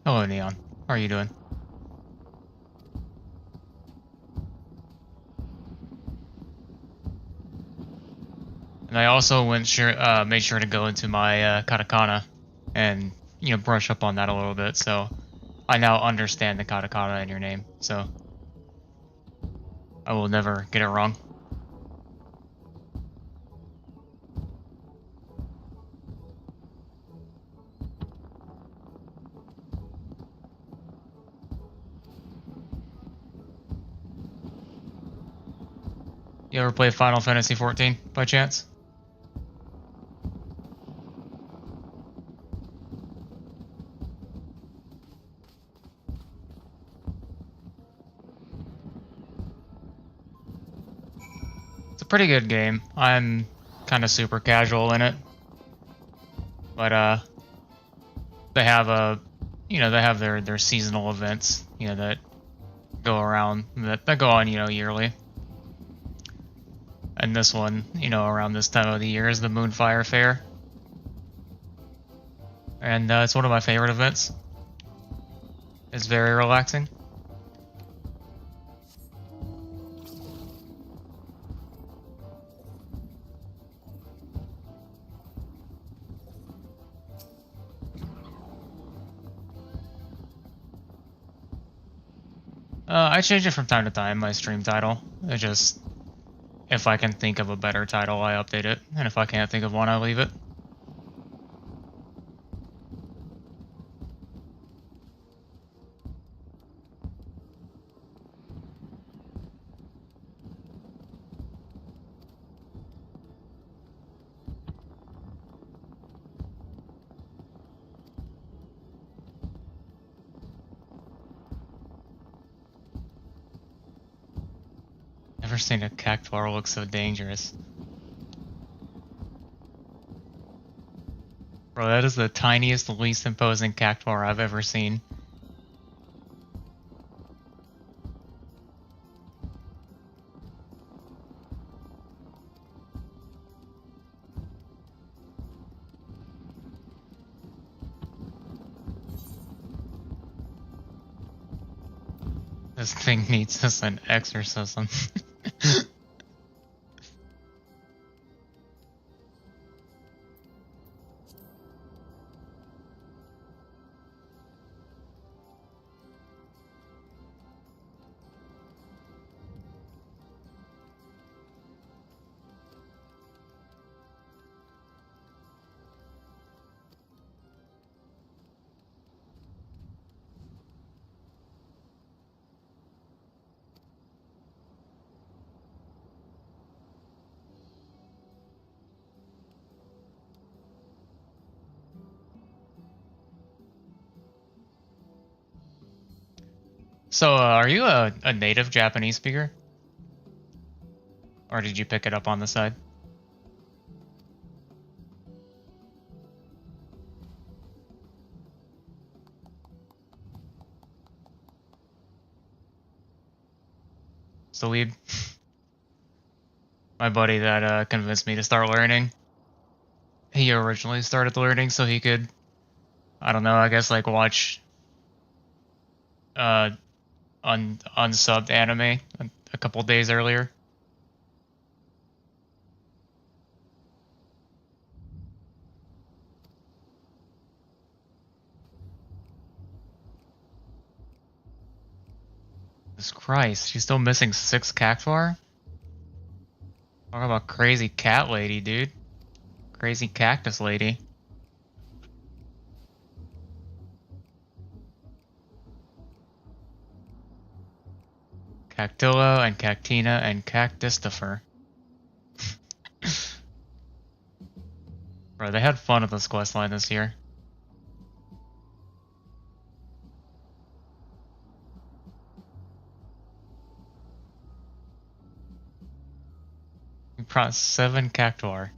Hello, Neon. How are you doing? And I also made sure to go into my katakana and brush up on that a little bit. So I now understand the katakana in your name. So I will never get it wrong. You ever play Final Fantasy XIV by chance? It's a pretty good game. I'm kind of super casual in it. But they have they have their seasonal events, that go around that go on, yearly. And this one, around this time of the year is the Moonfire Fair. And it's one of my favorite events. It's very relaxing. I change it from time to time, my stream title. It just, if I can think of a better title, I update it. And if I can't think of one, I leave it. Never seen a cactuar look so dangerous. Bro, that is the tiniest, least imposing cactuar I've ever seen. This thing needs us an exorcism. So, are you a native Japanese speaker? Or did you pick it up on the side? Salib? My buddy that convinced me to start learning. He originally started learning so he could, I don't know, I guess like watch unsubbed anime a couple days earlier. Jesus Christ, she's still missing 6 cactuar? Talk about crazy cat lady, dude. Crazy cactus lady. Cactillo and Cactina and Cactistifer. Bro, they had fun with this questline this year. We brought 7 cactuar.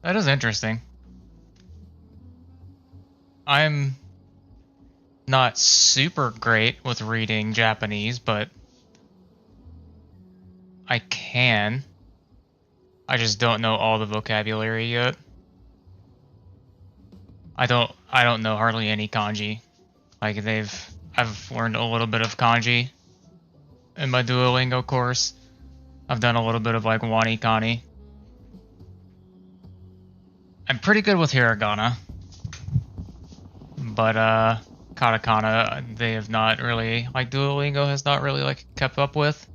That is interesting. I'm not super great with reading Japanese, but I can. I just don't know all the vocabulary yet. I don't know hardly any kanji. Like I've learned a little bit of kanji in my Duolingo course. I've done a little bit of like wani kani. I'm pretty good with hiragana, but katakana they have not really, like, Duolingo has not really like kept up with.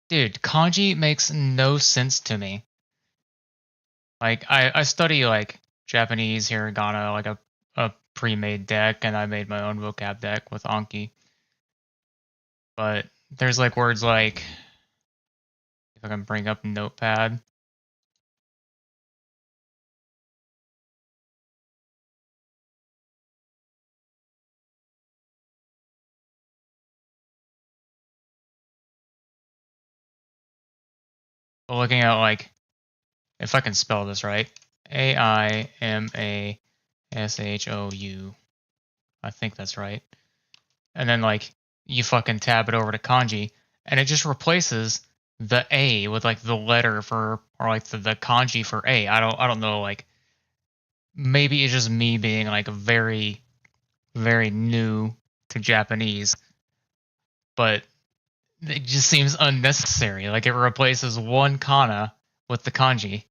Dude, kanji makes no sense to me. Like I study like Japanese hiragana, like a pre-made deck, and I made my own vocab deck with Anki. But there's like words like, if I can bring up Notepad. But looking at like, if I can spell this right, Aimashou. I think that's right. And then like you fucking tab it over to kanji, and it just replaces the A with like the letter for, or like the kanji for A. I don't know, like maybe it's just me being like very very new to Japanese, but it just seems unnecessary. Like it replaces one kana with the kanji.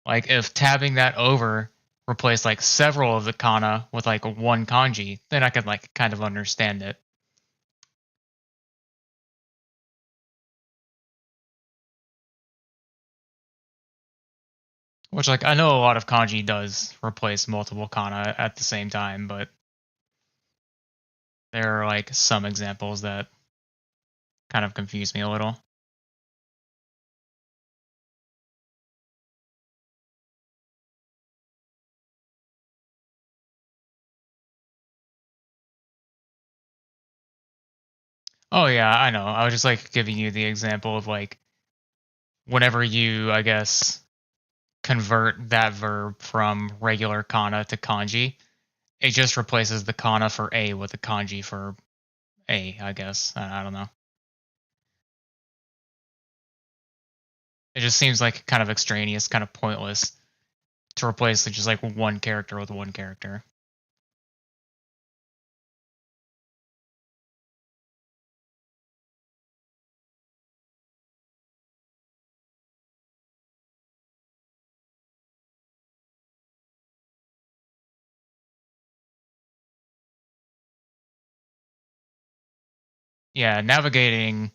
Like if tabbing that over replaced like several of the kana with like one kanji, then I could like kind of understand it. Which, like, I know a lot of kanji does replace multiple kana at the same time, but there are like some examples that kind of confuse me a little. Oh yeah, I know. I was just like giving you the example of like whenever you, I guess, convert that verb from regular kana to kanji, it just replaces the kana for A with the kanji for A, I guess. I don't know. It just seems like kind of extraneous, kind of pointless to replace just like one character with one character. Yeah, navigating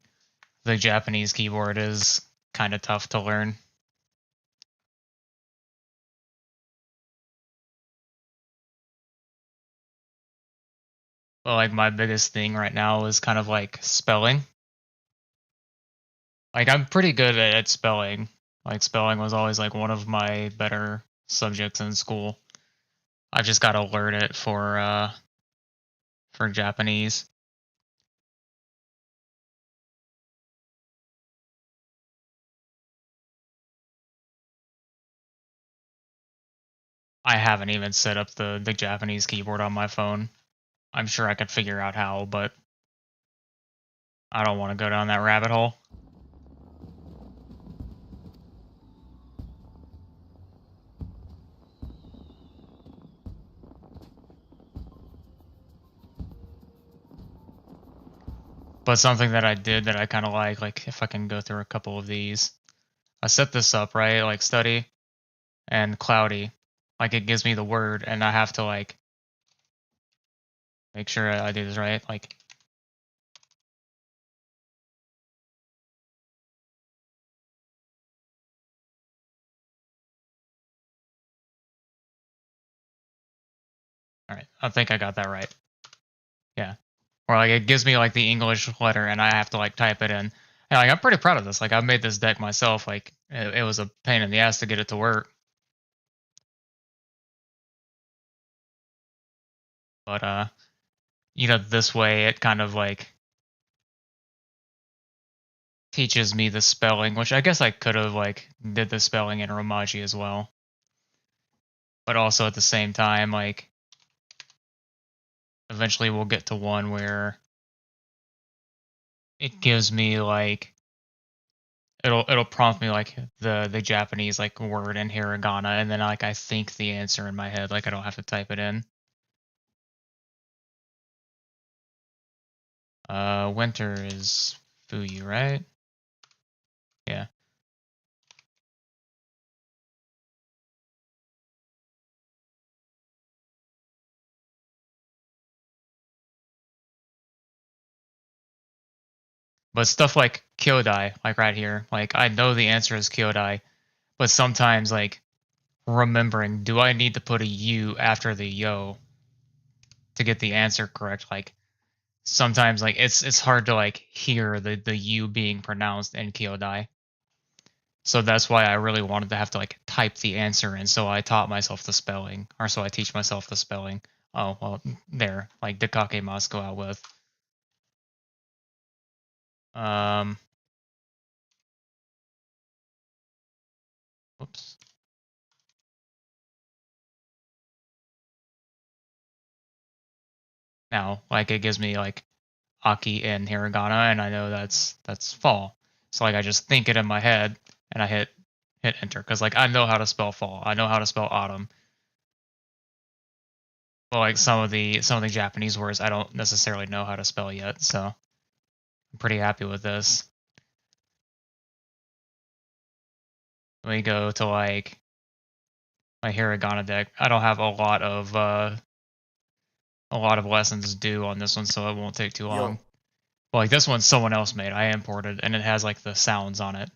the Japanese keyboard is kind of tough to learn. But like my biggest thing right now is kind of like spelling. Like I'm pretty good at spelling. Like spelling was always like one of my better subjects in school. I just got to learn it for Japanese. I haven't even set up the Japanese keyboard on my phone. I'm sure I could figure out how, but I don't want to go down that rabbit hole. But something that I did that I kind of like if I can go through a couple of these. I set this up, right? Like study and cloudy. Like it gives me the word and I have to like make sure I do this right. Like all right, I think I got that right. Yeah. Or like it gives me like the English letter and I have to like type it in. And like I'm pretty proud of this. Like I made this deck myself. Like it was a pain in the ass to get it to work. But this way it kind of like teaches me the spelling, which I guess I could have like did the spelling in Romaji as well. But also at the same time, like eventually we'll get to one where it gives me like It'll prompt me like the Japanese like word in hiragana, and then like I think the answer in my head, like I don't have to type it in. Winter is Fuyu, right? Yeah. But stuff like Kyodai, like right here, like I know the answer is Kyodai, but sometimes like remembering, do I need to put a U after the yo to get the answer correct? Like sometimes like it's hard to like hear the U being pronounced in Kyodai. So that's why I really wanted to have to like type the answer in. So I taught myself the spelling, or so I teach myself the spelling. Oh well, there, like Dekake must go out with. Um, whoops. Now, like it gives me like Aki and Hiragana, and I know that's fall. So like I just think it in my head, and I hit enter because like I know how to spell fall. I know how to spell autumn. But like some of the Japanese words I don't necessarily know how to spell yet, so I'm pretty happy with this. Let me go to like my Hiragana deck. I don't have a lot of lessons due on this one, so it won't take too long. Yo, But like this one's someone else made. I imported, and it has like the sounds on it,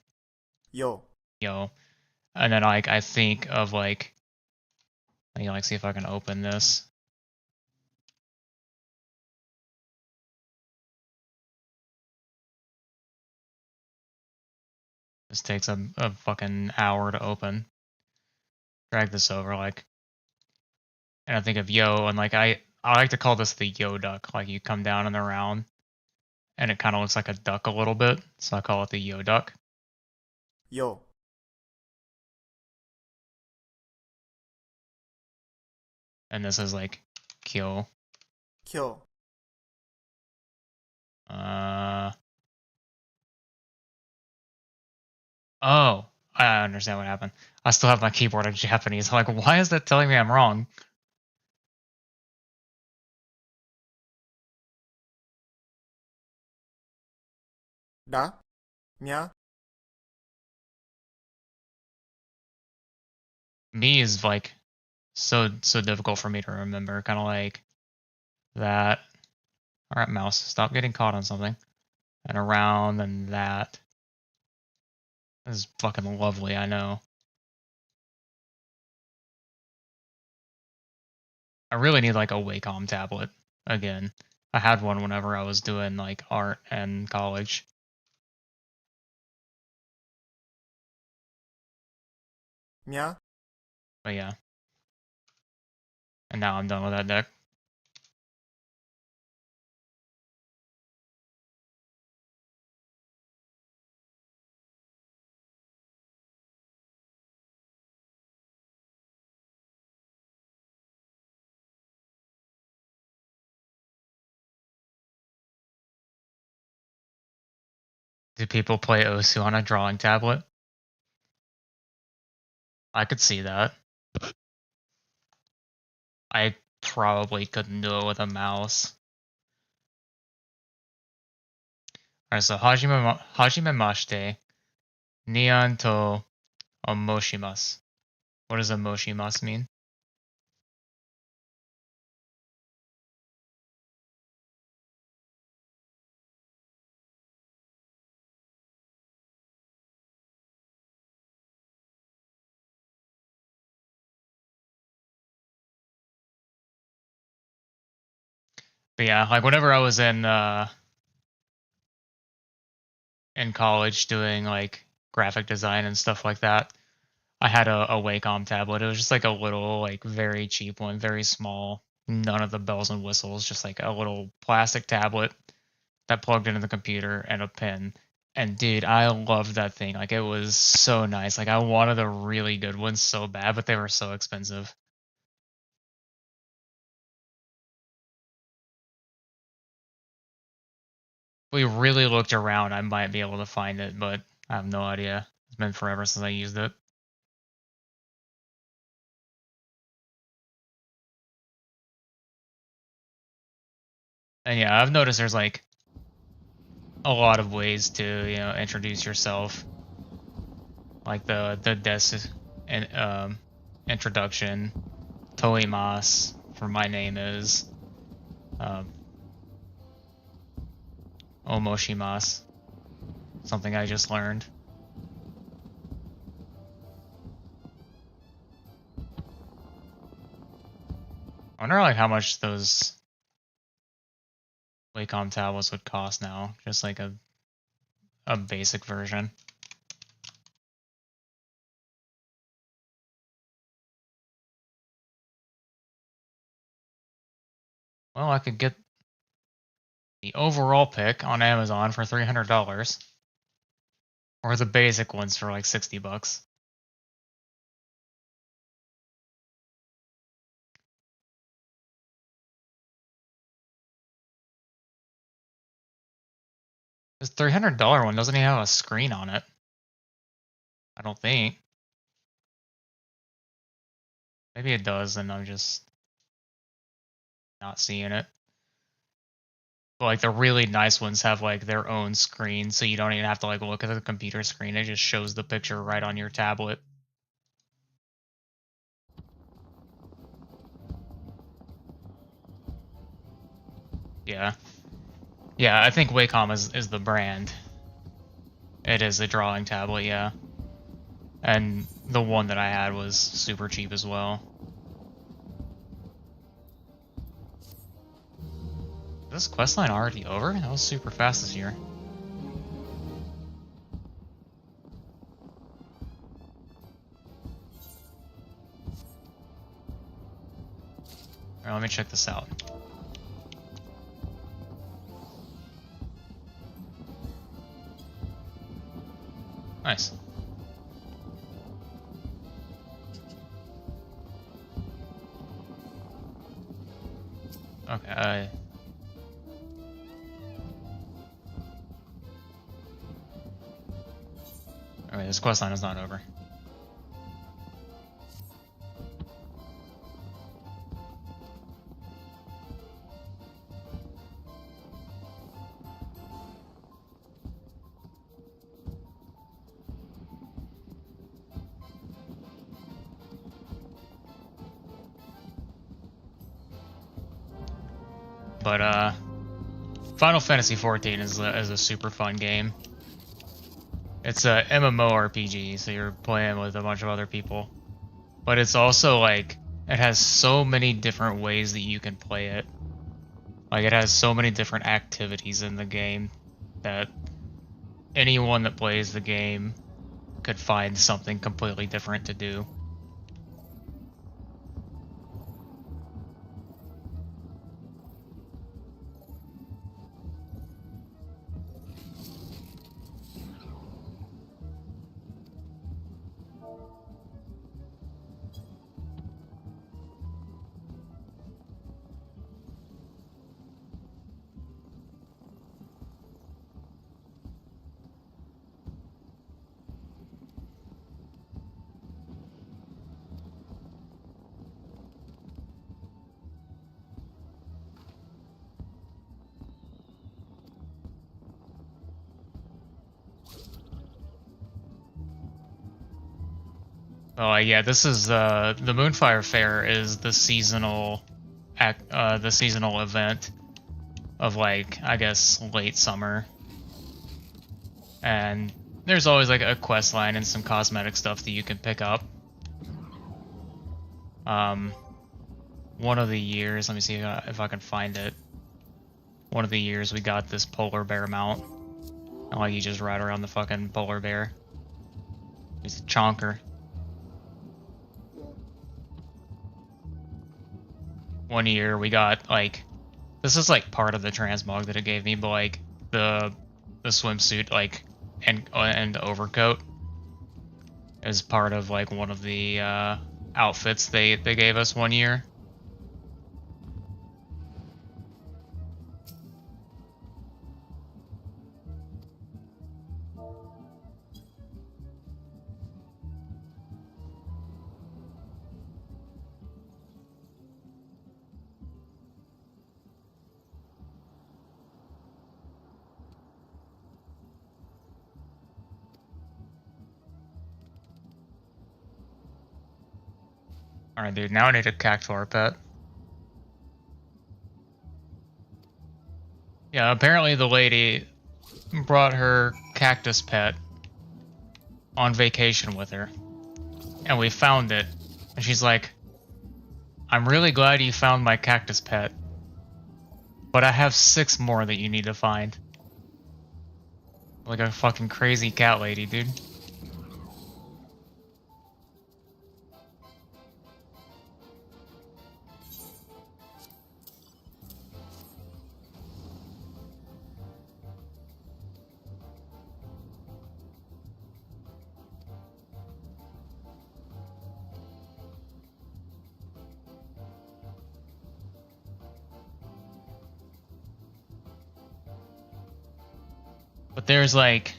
yo, you know. And then like I think of like, let me like see if I can open this. This takes a fucking hour to open. Drag this over like, and I think of yo, and like I like to call this the yo duck. Like you come down in the round, and it kind of looks like a duck a little bit, so I call it the yo duck. yo, And this is like kyo. kill, Uh oh, I understand what happened. I still have my keyboard in Japanese. I'm like, why is that telling me I'm wrong? da, mia, Me is like so difficult for me to remember. Kind of like that. All right, mouse, stop getting caught on something. And around and that. This is fucking lovely, I know. I really need like a Wacom tablet again. I had one whenever I was doing like art and college. mia, But yeah, and now I'm done with that deck. Do people play Osu on a drawing tablet? I could see that. I probably couldn't do it with a mouse. Alright, so Hajime Mashite, Nian to Omoshimasu. What does Omoshimasu mean? But yeah, like whenever I was in college doing like graphic design and stuff like that, I had a Wacom tablet. It was just like a little, like very cheap one, very small, none of the bells and whistles, just like a little plastic tablet that plugged into the computer and a pen. And dude, I loved that thing. Like it was so nice. Like I wanted a really good one so bad, but they were so expensive. If we really looked around, I might be able to find it, but I have no idea. It's been forever since I used it. And yeah, I've noticed there's like a lot of ways to, you know, introduce yourself. Like the des and introduction, Toimas for my name is um, Omoshimasu, something I just learned. I wonder like how much those Wacom tablets would cost now, just like a basic version. Well, I could get the overall pick on Amazon for $300, or the basic ones for like $60. This $300 one doesn't even have a screen on it. I don't think. Maybe it does, and I'm just not seeing it. But like the really nice ones have like their own screen, so you don't even have to like look at the computer screen. It just shows the picture right on your tablet. Yeah. Yeah, I think Wacom is the brand. It is a drawing tablet, yeah. And the one that I had was super cheap as well. Is this questline already over? That was super fast this year. Alright, let me check this out. Nice. Okay, okay, this questline is not over. But Final Fantasy XIV is a super fun game. It's a MMORPG, so you're playing with a bunch of other people. But it's also like it has so many different ways that you can play it. Like it has so many different activities in the game that anyone that plays the game could find something completely different to do. Oh yeah, this is the Moonfire Fair is the seasonal event of like I guess late summer. And there's always like a quest line and some cosmetic stuff that you can pick up. One of the years, let me see if I can find it. One of the years we got this polar bear mount. And like you just ride around the fucking polar bear. He's a chonker. One year we got like, this is like part of the transmog that it gave me, but like the swimsuit like and overcoat is part of like one of the outfits they gave us one year. Alright, dude, now I need a cactuar pet. Yeah, apparently the lady brought her cactus pet on vacation with her. And we found it. And she's like, I'm really glad you found my cactus pet. But I have 6 more that you need to find. Like a fucking crazy cat lady, dude. But there's like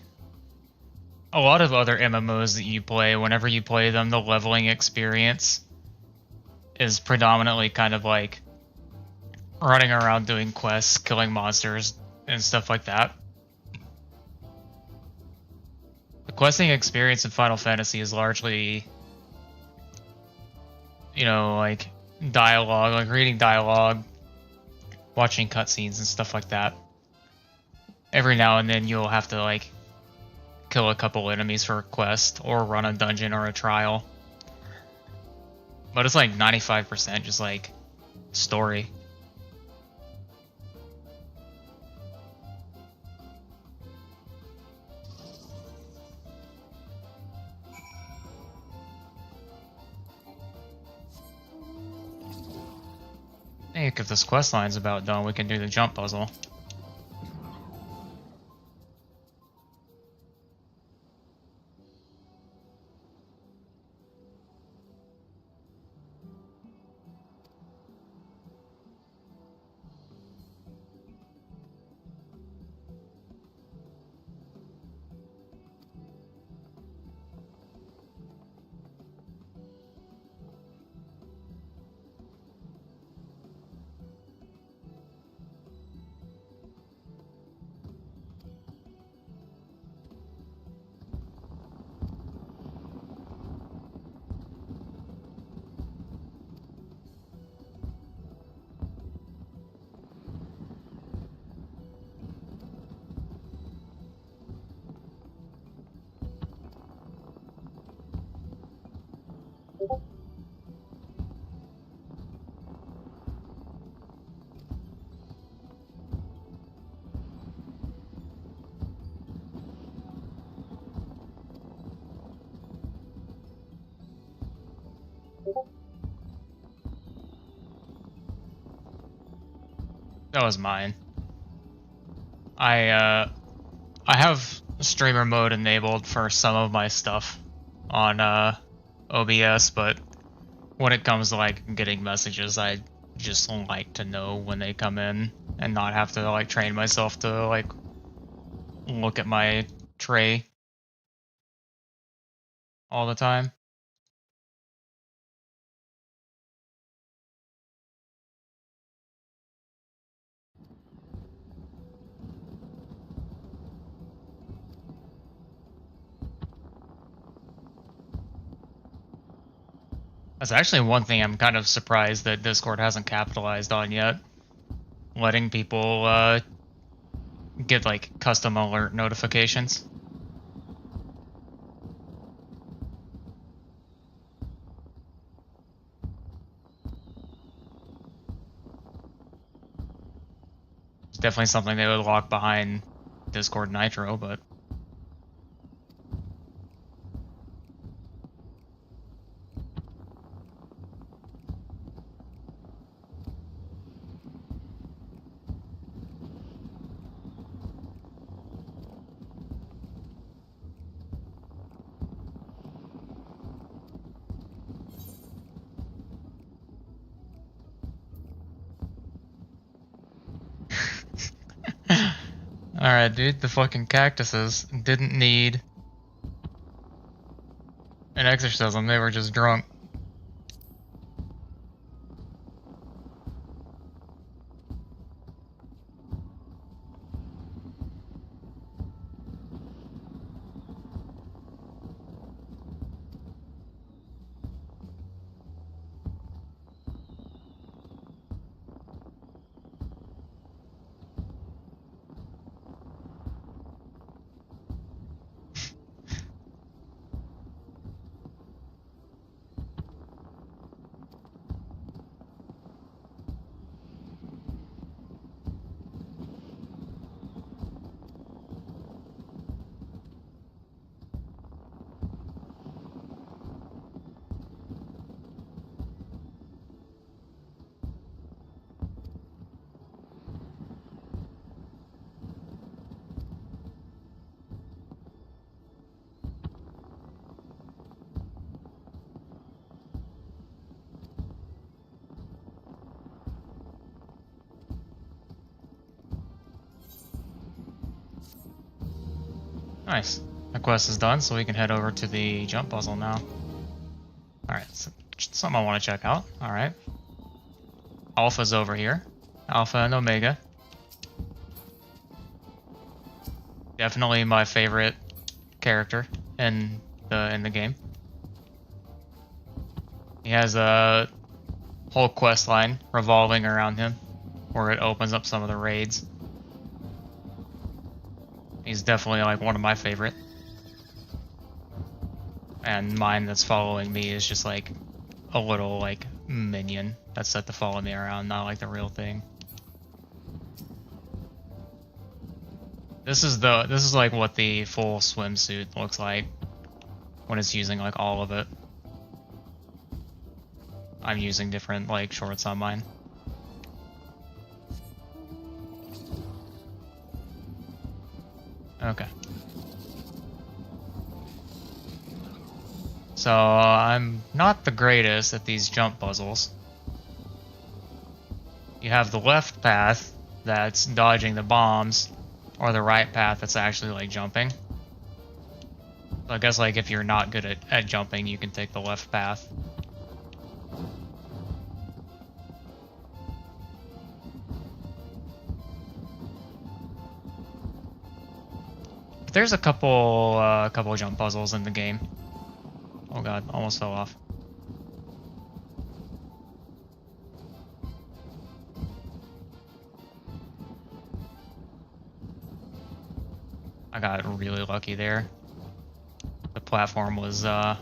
a lot of other MMOs that you play. Whenever you play them, the leveling experience is predominantly kind of like running around doing quests, killing monsters, and stuff like that. The questing experience in Final Fantasy is largely, you know, like dialogue, like reading dialogue, watching cutscenes and stuff like that. Every now and then you'll have to like kill a couple enemies for a quest or run a dungeon or a trial. But it's like 95% just like story. I think if this quest line's about done, we can do the jump puzzle. That was mine. I have streamer mode enabled for some of my stuff on OBS, but when it comes to like getting messages, I just like to know when they come in and not have to like train myself to like look at my tray all the time. That's actually one thing I'm kind of surprised that Discord hasn't capitalized on yet. Letting people get like custom alert notifications. It's definitely something they would lock behind Discord Nitro, but alright, dude, the fucking cactuses didn't need an exorcism, they were just drunk. Nice. The quest is done, so we can head over to the jump puzzle now. Alright, so something I want to check out. Alright. Alpha's over here. Alpha and Omega. Definitely my favorite character in the game. He has a whole quest line revolving around him, where it opens up some of the raids. He's definitely like one of my favorite. And mine that's following me is just like a little like minion that's set to follow me around, not like the real thing. This is like what the full swimsuit looks like when it's using like all of it. I'm using different like shorts on mine. Okay. So I'm not the greatest at these jump puzzles. You have the left path that's dodging the bombs, or the right path that's actually like jumping. So I guess like if you're not good at jumping, you can take the left path. But there's a couple jump puzzles in the game. Oh god, almost fell off. I got really lucky there. The platform was, how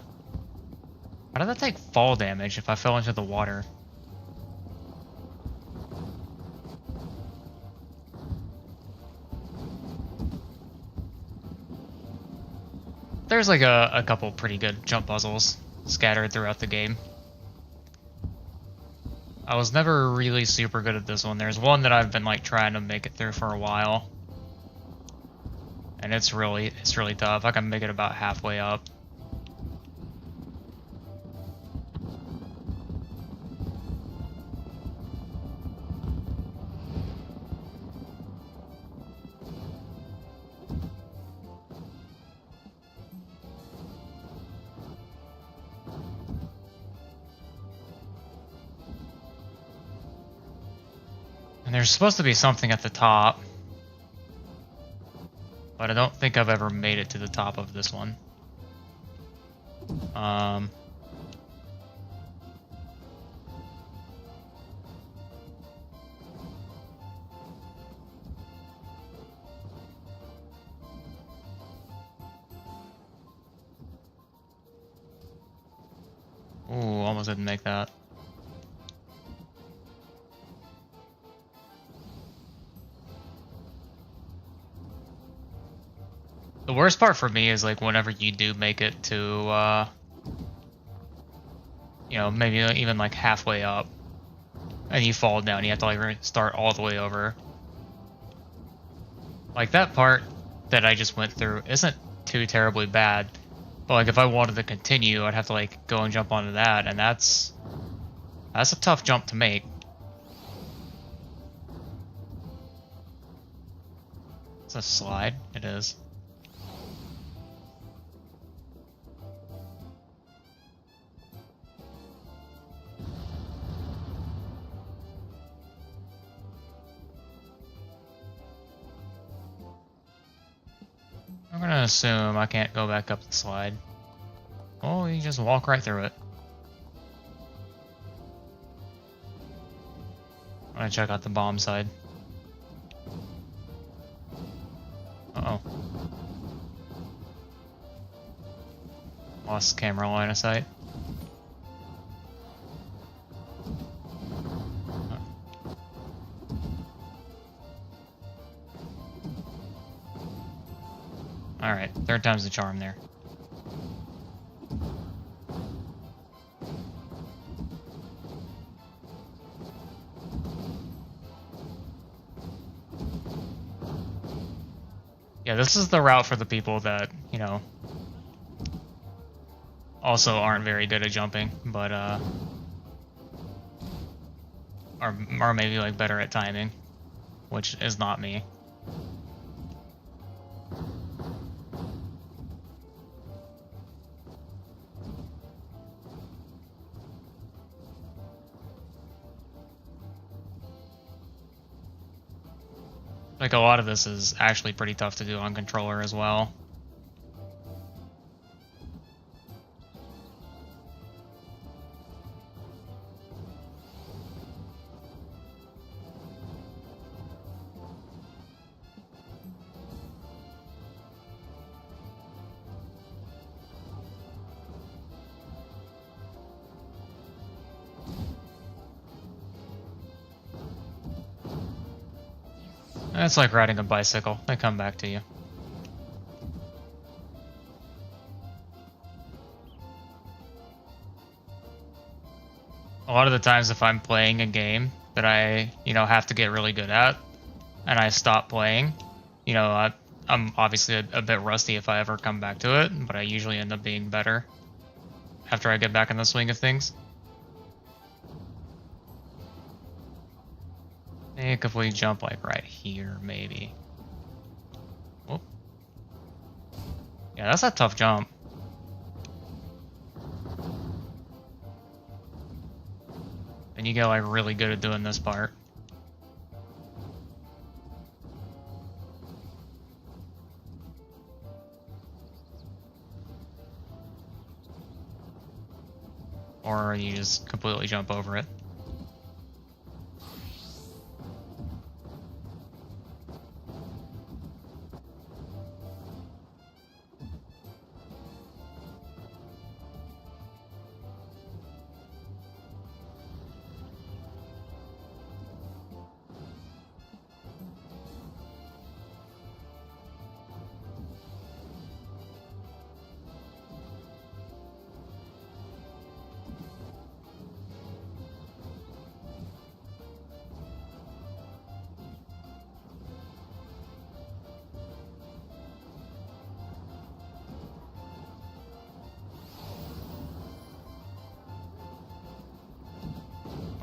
did that take fall damage if I fell into the water? There's like a couple pretty good jump puzzles scattered throughout the game. I was never really super good at this one. There's one that I've been like trying to make it through for a while. And it's really tough. I can make it about halfway up. And there's supposed to be something at the top. But I don't think I've ever made it to the top of this one. Ooh, almost didn't make that. The worst part for me is like whenever you do make it to, you know, maybe even like halfway up, and you fall down, you have to like start all the way over. Like that part that I just went through isn't too terribly bad, but like if I wanted to continue, I'd have to like go and jump onto that, and that's a tough jump to make. It's a slide, it is. I'm gonna assume I can't go back up the slide. Oh, you just walk right through it. I'm gonna check out the bomb side. Uh-oh. Lost camera line of sight. Alright, third time's the charm there. Yeah, this is the route for the people that, you know, also aren't very good at jumping, but, are maybe, like, better at timing, which is not me. Like, a lot of this is actually pretty tough to do on controller as well. It's like riding a bicycle. They come back to you. A lot of the times if I'm playing a game that I, have to get really good at, and I stop playing, I'm obviously a bit rusty if I ever come back to it, but I usually end up being better after I get back in the swing of things. I think if we jump like right here, maybe. Whoop. Yeah, that's a tough jump. And you get like really good at doing this part. Or you just completely jump over it.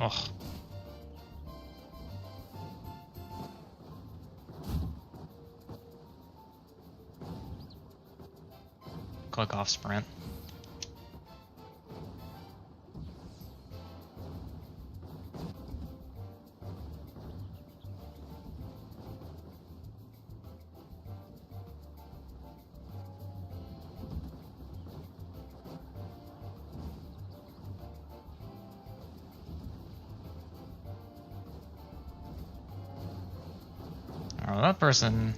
Ugh. Click off sprint. Oh, that person...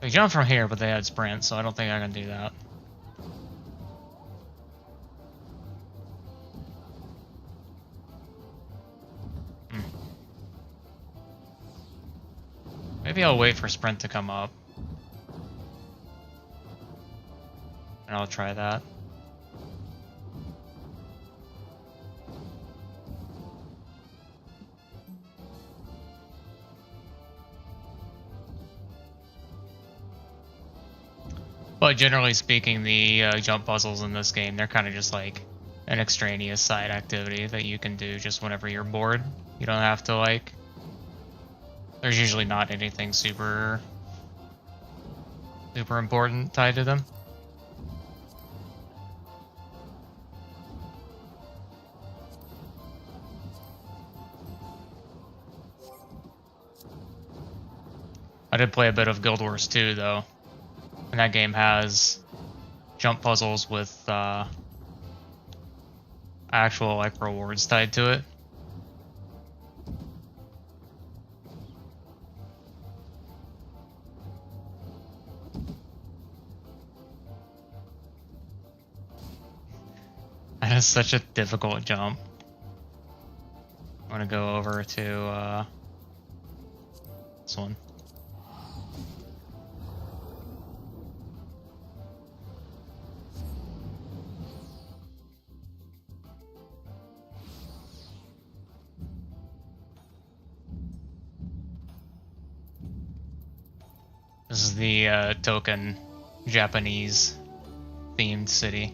They jumped from here, but they had sprint, so I don't think I can do that. Maybe I'll wait for sprint to come up. And I'll try that. But generally speaking, the jump puzzles in this game, they're kind of just like an extraneous side activity that you can do just whenever you're bored. You don't have to like... There's usually not anything super important tied to them. I did play a bit of Guild Wars 2 though. And that game has jump puzzles with actual like rewards tied to it. That is such a difficult jump. I'm gonna go over to this one. This is the token Japanese themed city.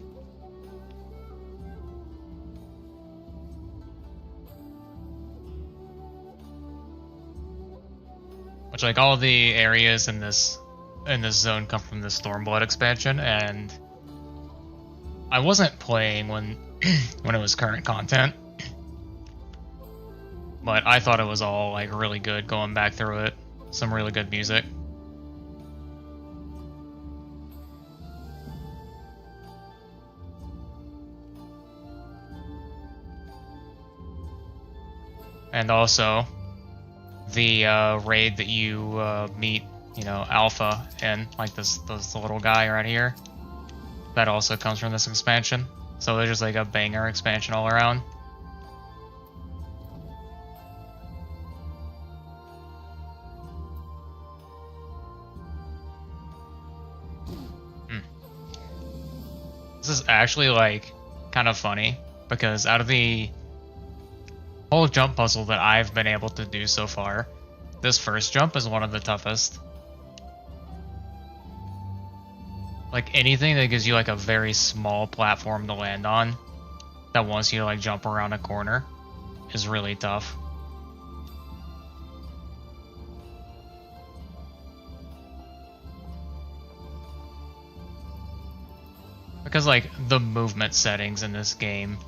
Which, like, all the areas in this zone come from the Stormblood expansion, and I wasn't playing when when it was current content, but I thought it was all like really good going back through it. some really good music. And also, the raid that you meet, you know, Alpha in, like this little guy right here, that also comes from this expansion. So there's just like a banger expansion all around. This is actually like kind of funny because out of the whole jump puzzle that I've been able to do so far, this first jump is one of the toughest. Like anything that gives you like a very small platform to land on that wants you to like jump around a corner is really tough. Because like the movement settings in this game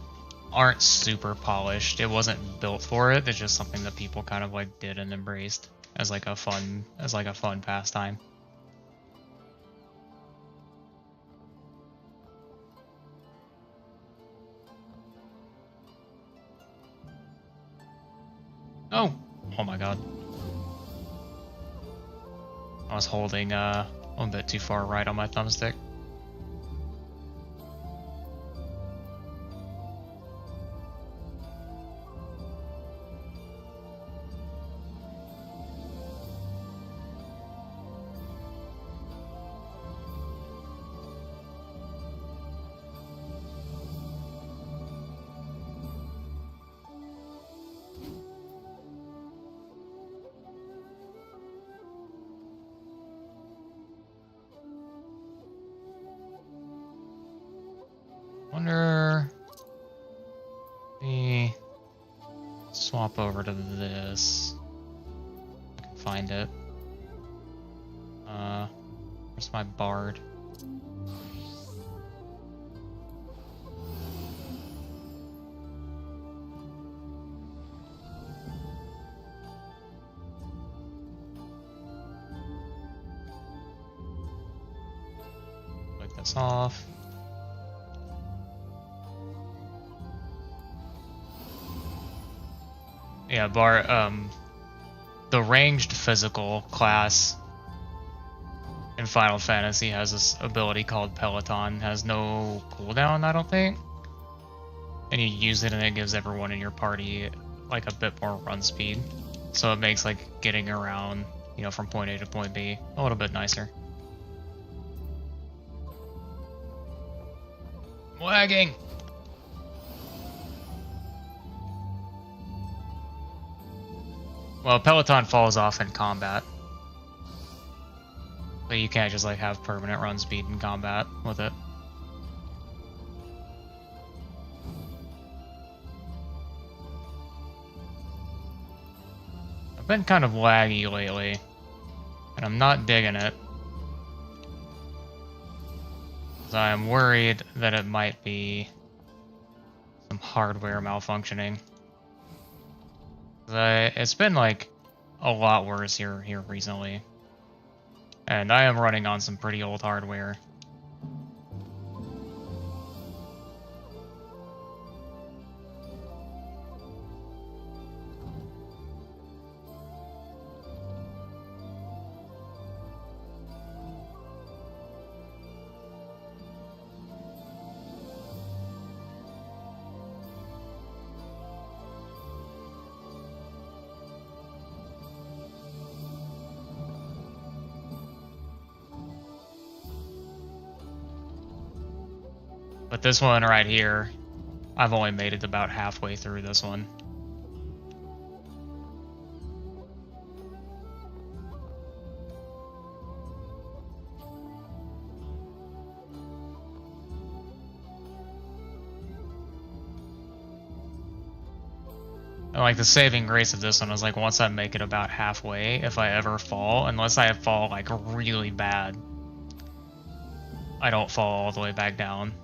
aren't super polished. It wasn't built for it. It's just something that people kind of like did and embraced as like a fun pastime. Oh my god. I was holding a bit too far right on my thumbstick. Wonder. Let me swap over to this. I can find it. Where's my bard? Click this off. Yeah, the ranged physical class in Final Fantasy has this ability called Peloton. It has no cooldown, I don't think. And you use it and it gives everyone in your party like a bit more run speed. So it makes like getting around, you know, from point A to point B a little bit nicer. Lagging! Well, Peloton falls off in combat. But you can't just like have permanent run speed in combat with it. I've been kind of laggy lately, and I'm not digging it. So I'm worried that it might be some hardware malfunctioning. It's been like a lot worse here recently. And I am running on some pretty old hardware. But this one right here, I've only made it about halfway through this one. And like the saving grace of this one is like once I make it about halfway, if I ever fall, unless I fall like really bad, I don't fall all the way back down.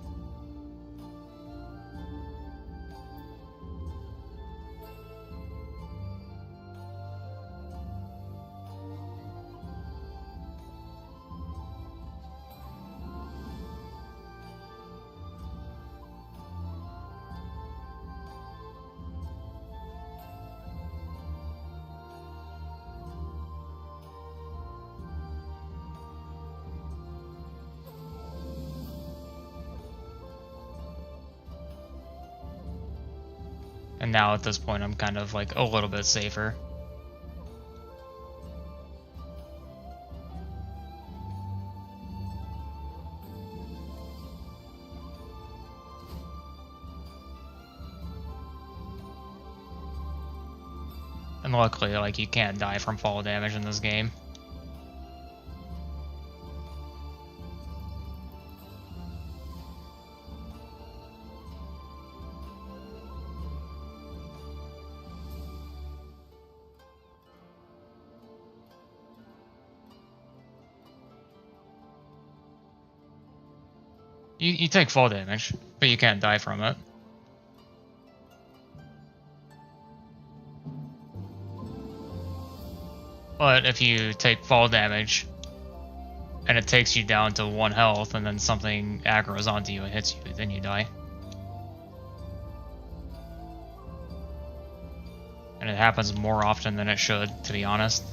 And now at this point, I'm kind of like a little bit safer. And luckily, like, you can't die from fall damage in this game. You take fall damage, but you can't die from it. But if you take fall damage, and it takes you down to 1 health, and then something aggro's onto you and hits you, then you die. And it happens more often than it should, to be honest.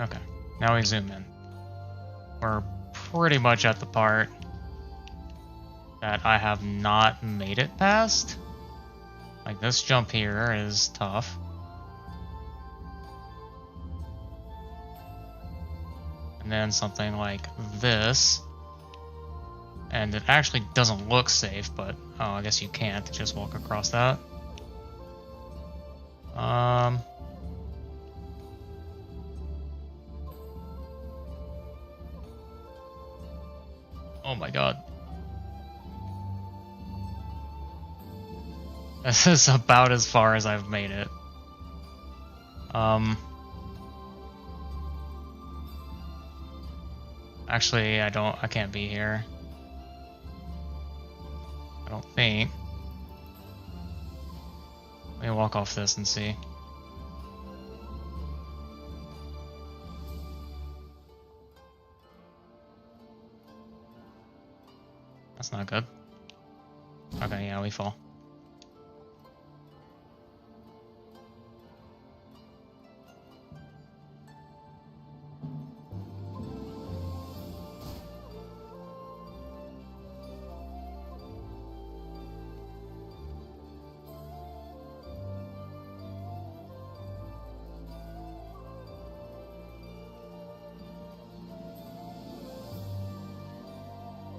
Okay, now we zoom in. We're pretty much at the part that I have not made it past. Like, this jump here is tough. And then something like this. And it actually doesn't look safe, but oh, I guess you can't just walk across that. Oh my god. This is about as far as I've made it. Actually, I can't be here. I don't think. Let me walk off this and see. That's not good. Okay, yeah, we fall.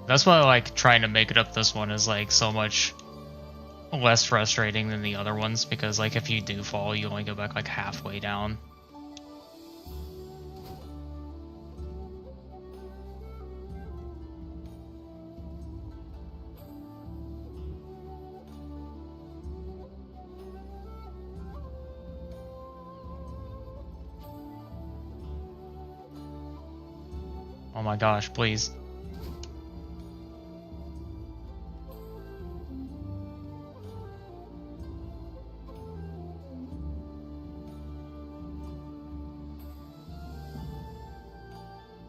That's why I like trying to make it up this one is like so much less frustrating than the other ones, because like if you do fall, you only go back like halfway down. Oh my gosh, please.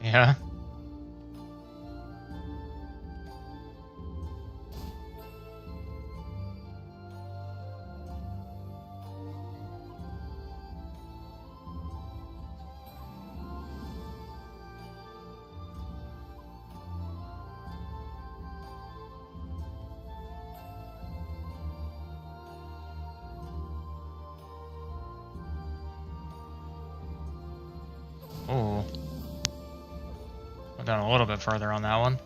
Yeah. Oh. Went down a little bit further on that one.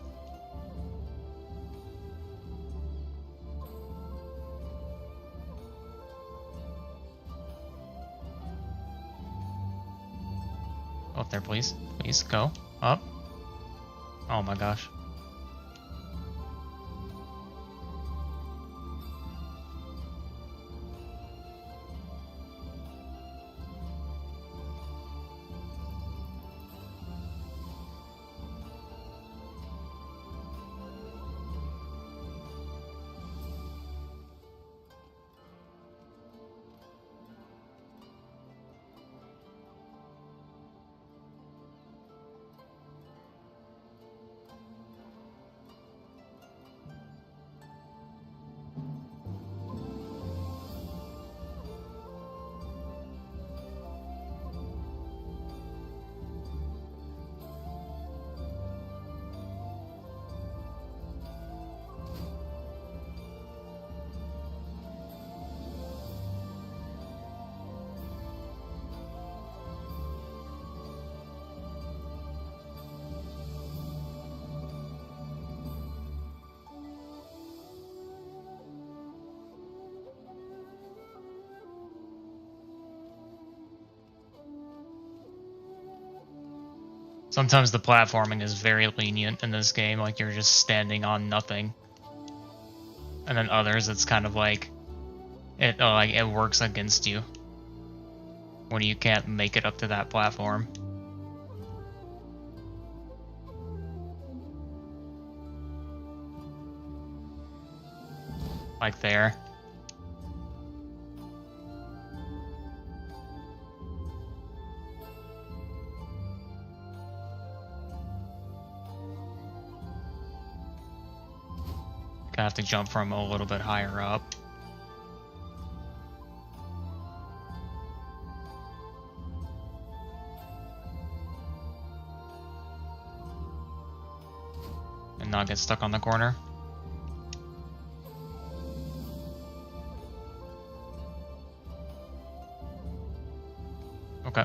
Go up there, please. Please, go. Up. Oh my gosh. Sometimes the platforming is very lenient in this game, like you're just standing on nothing. And then others, it's kind of like it works against you when you can't make it up to that platform. Like there. Gonna have to jump from a little bit higher up. And not get stuck on the corner. Okay.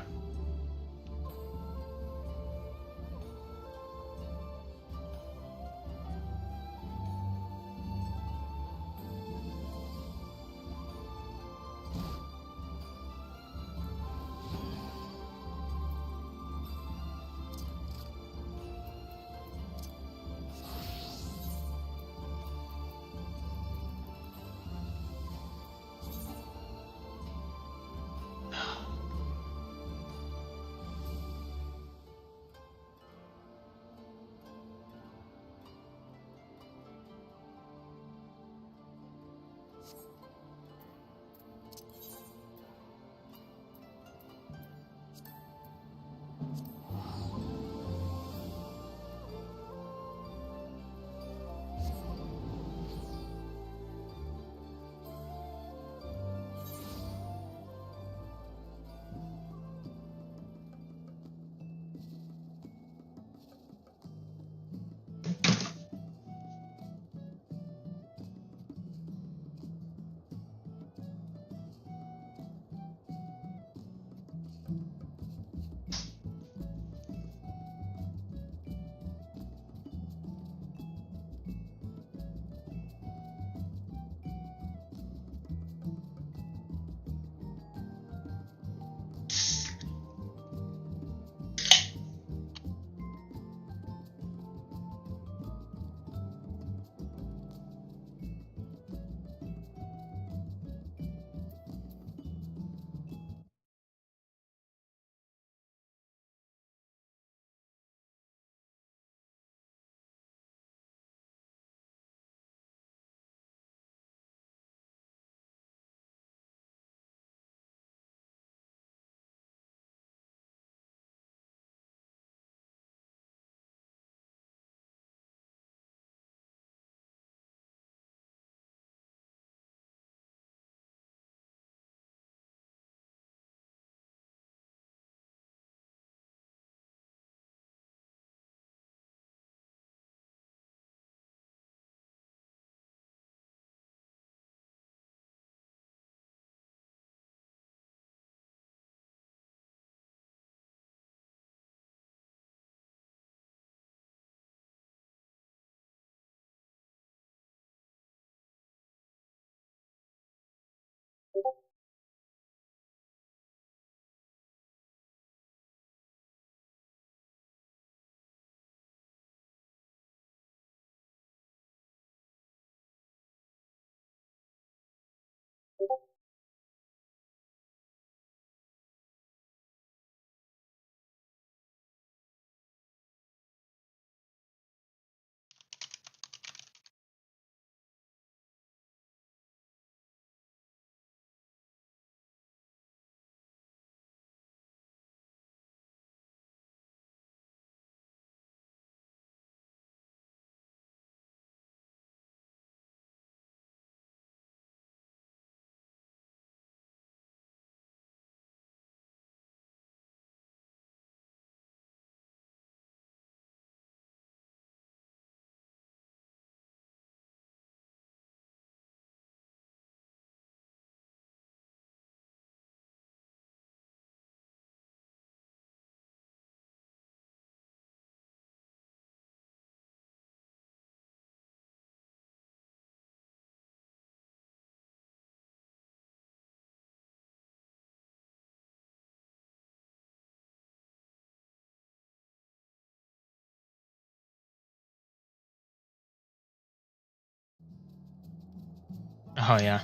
Oh yeah.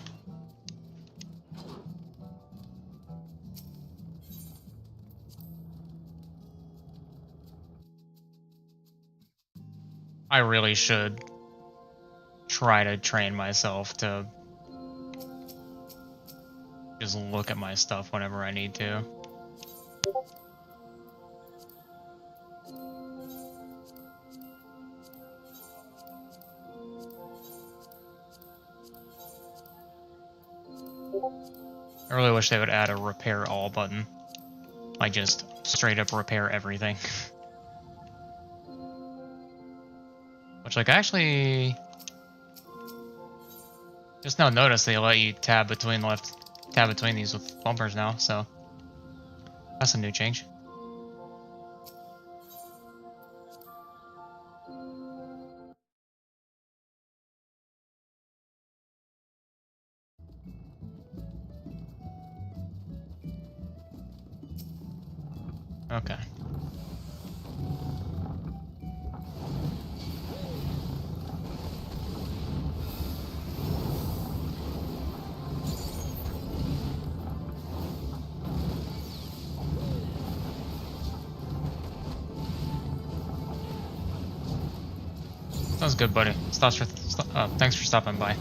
I really should try to train myself to just look at my stuff whenever I need to. I really wish they would add a repair all button. Like just straight up repair everything. Which like actually just now noticed they let you tab between these with bumpers now, so that's a new change. Okay. Sounds good, buddy. Thanks for stopping by.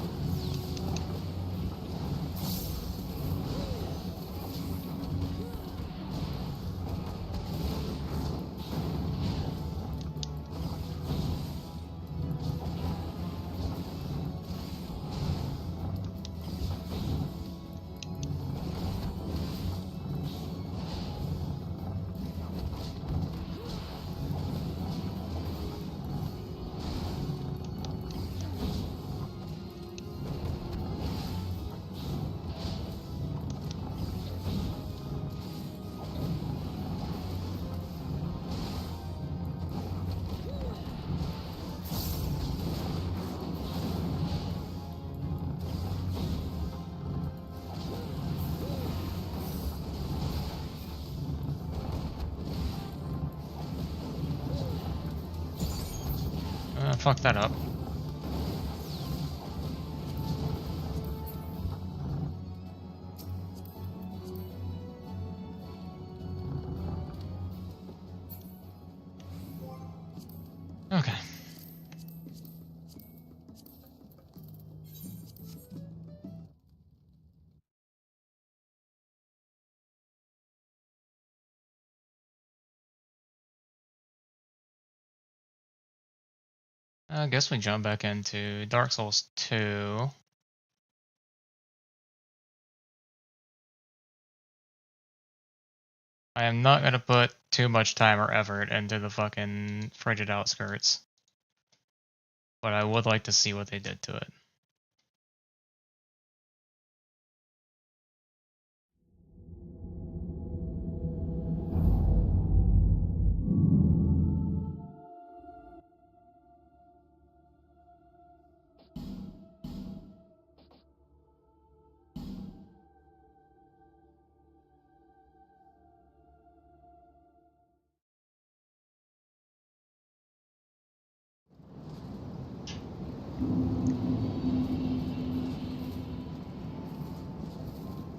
Fuck that up. Okay. I guess we jump back into Dark Souls 2. I am not gonna put too much time or effort into the fucking Frigid Outskirts, but I would like to see what they did to it.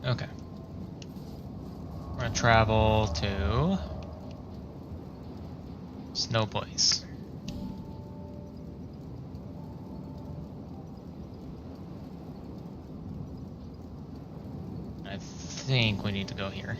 Okay. We're gonna travel to Snow Place. I think we need to go here.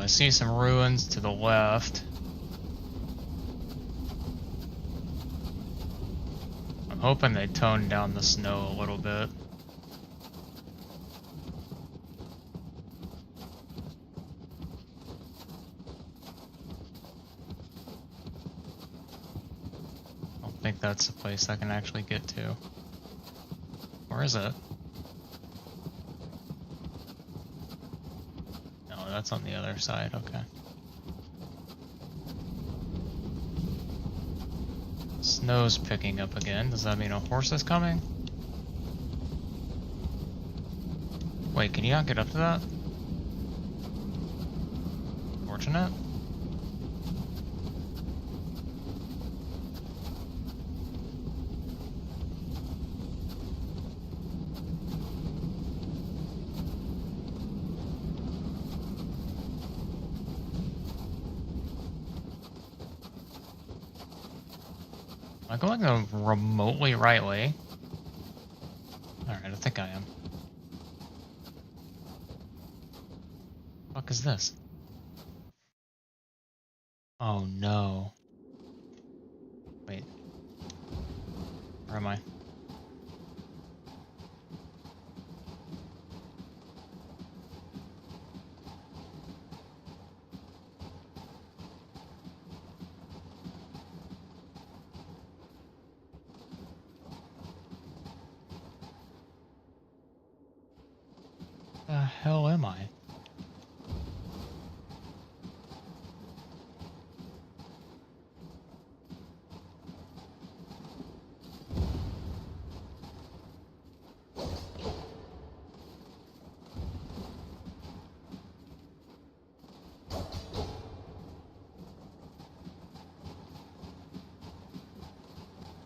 I see some ruins to the left. I'm hoping they tone down the snow a little bit. I don't think that's a place I can actually get to. Where is it? No, that's on the other side, okay. Snow's picking up again. Does that mean a horse is coming? Wait, can you not get up to that? Fortunate. Am I going the remotely right way? Alright, I think I am. What the fuck is this? Oh no. Wait. Where am I? The hell am I?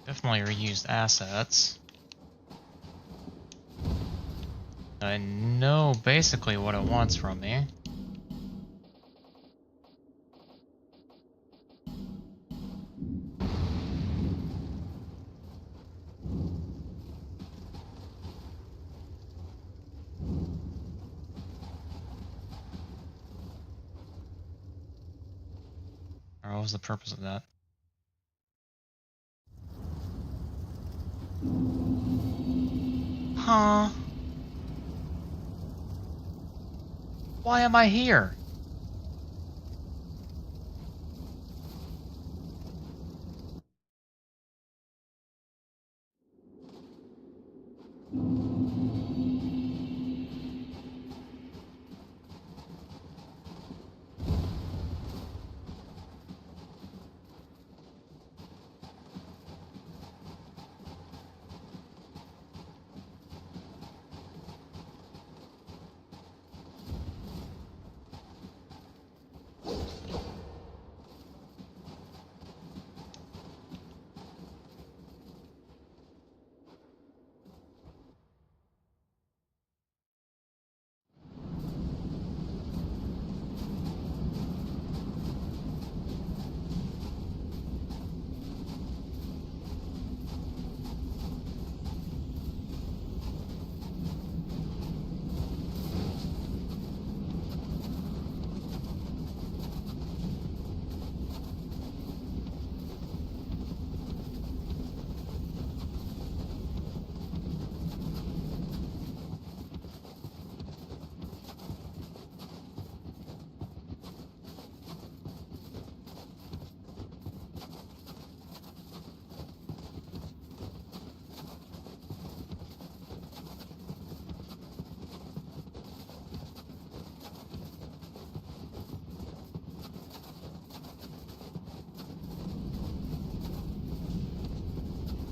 Definitely reused assets. I know basically what it wants from me. Or what was the purpose of that? Huh? Why am I here?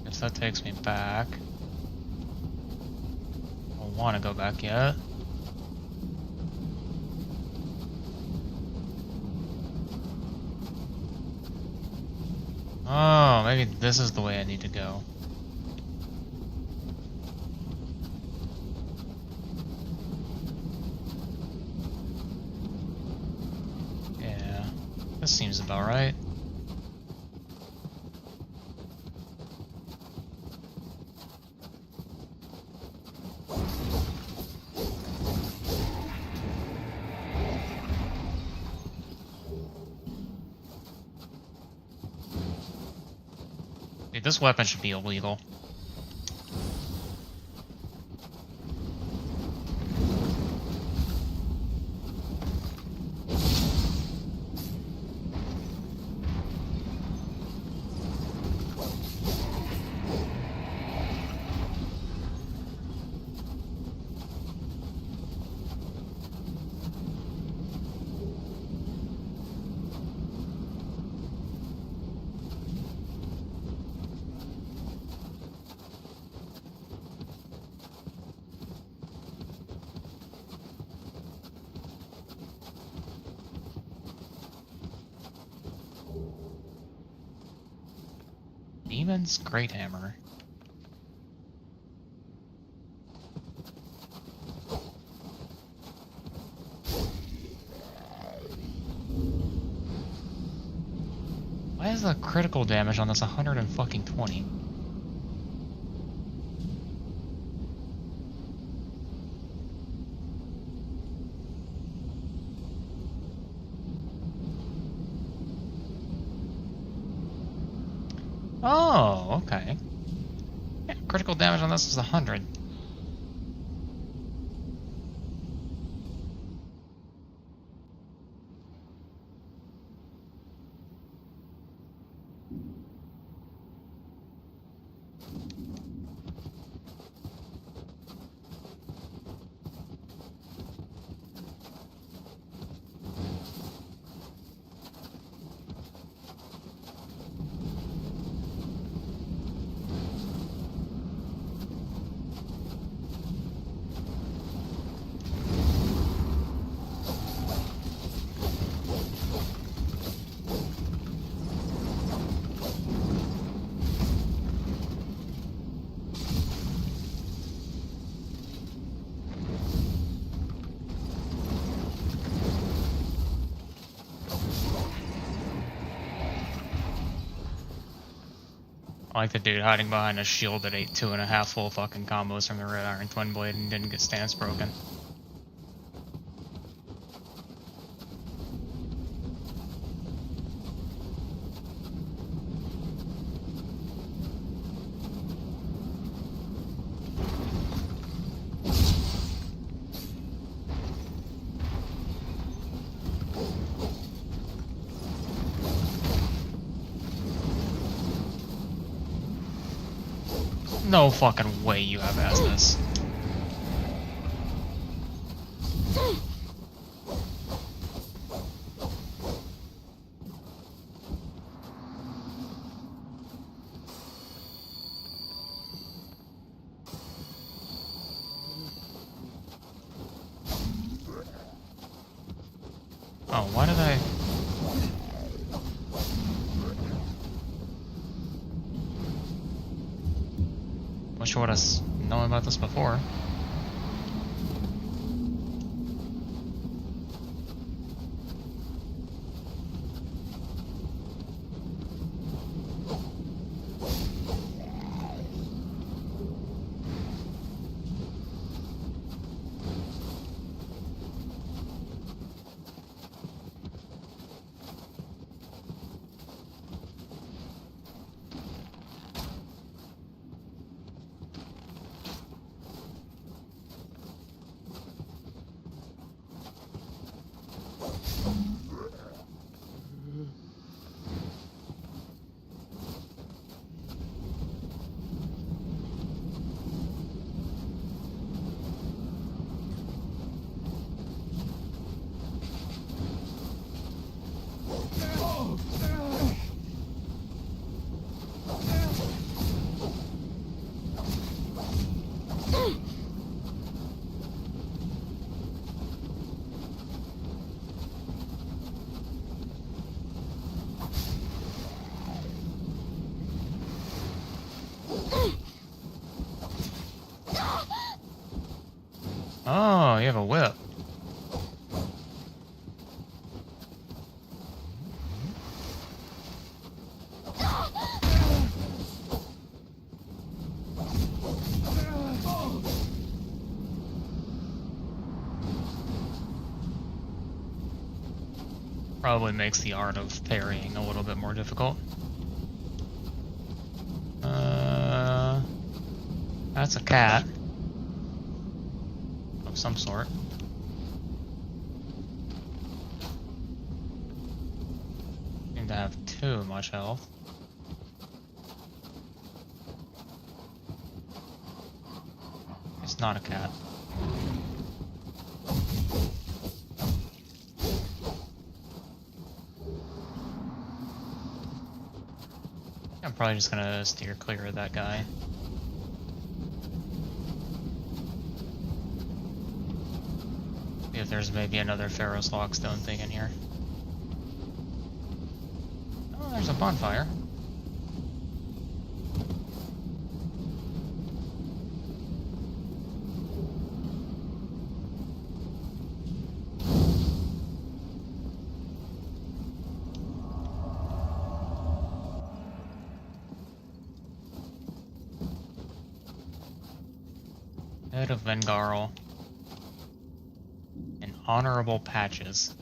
Guess that takes me back. I don't want to go back yet. Oh, maybe this is the way I need to go. Yeah, this seems about right. this weapon should be illegal. Demon's Great Hammer. Why is the critical damage on this 120? Oh, okay. Yeah, critical damage on this is 100. I like the dude hiding behind a shield that ate 2.5 full fucking combos from the Red Iron Twin Blade and didn't get stance broken. No fucking way you have asked this. Oh, why did I... Wish I would have known about this before. Oh, you have a whip. Probably makes the art of parrying a little bit more difficult. That's a cat. Of some sort. Seem to have too much health. It's not a cat. I'm probably just gonna steer clear of that guy. See if there's maybe another Pharaoh's Lockstone thing in here. Oh, there's a bonfire. Head of Vengarl. And honorable patches.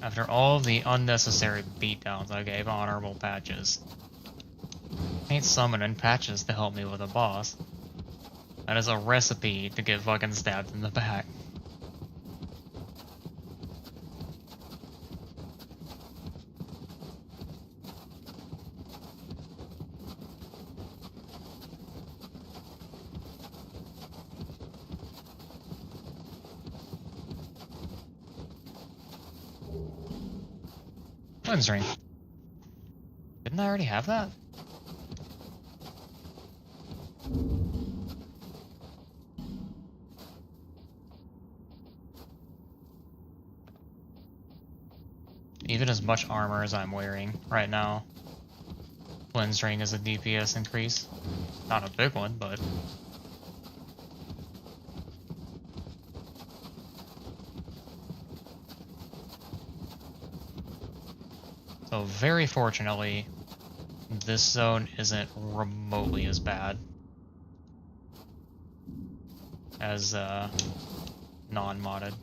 After all the unnecessary beatdowns I gave honorable patches. Ain't summoning patches to help me with a boss. That is a recipe to get fucking stabbed in the back. Cleanse ring. Didn't I already have that? Even as much armor as I'm wearing right now, Cleanse ring is a DPS increase. Not a big one, but... So very fortunately, this zone isn't remotely as bad as non-modded.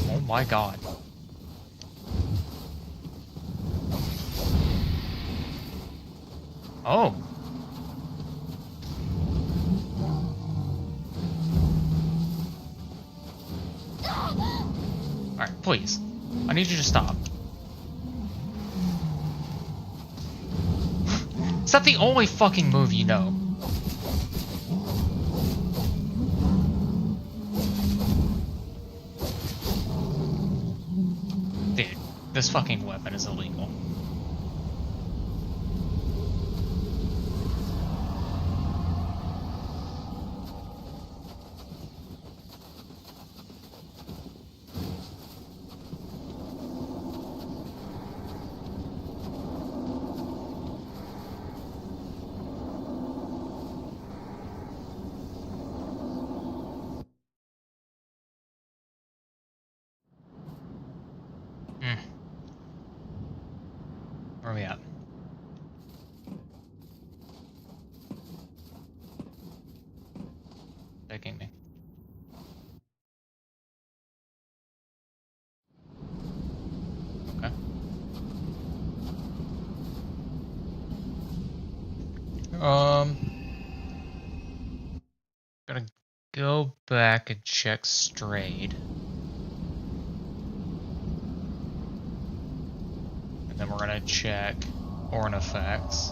Oh my god. Oh. Alright, please. I need you to stop. Is that the only fucking move you know? Dude, this fucking weapon is illegal. Where are we at? Taking me. Okay. Gotta go back and check Strayed. And then we're gonna check Ornifex.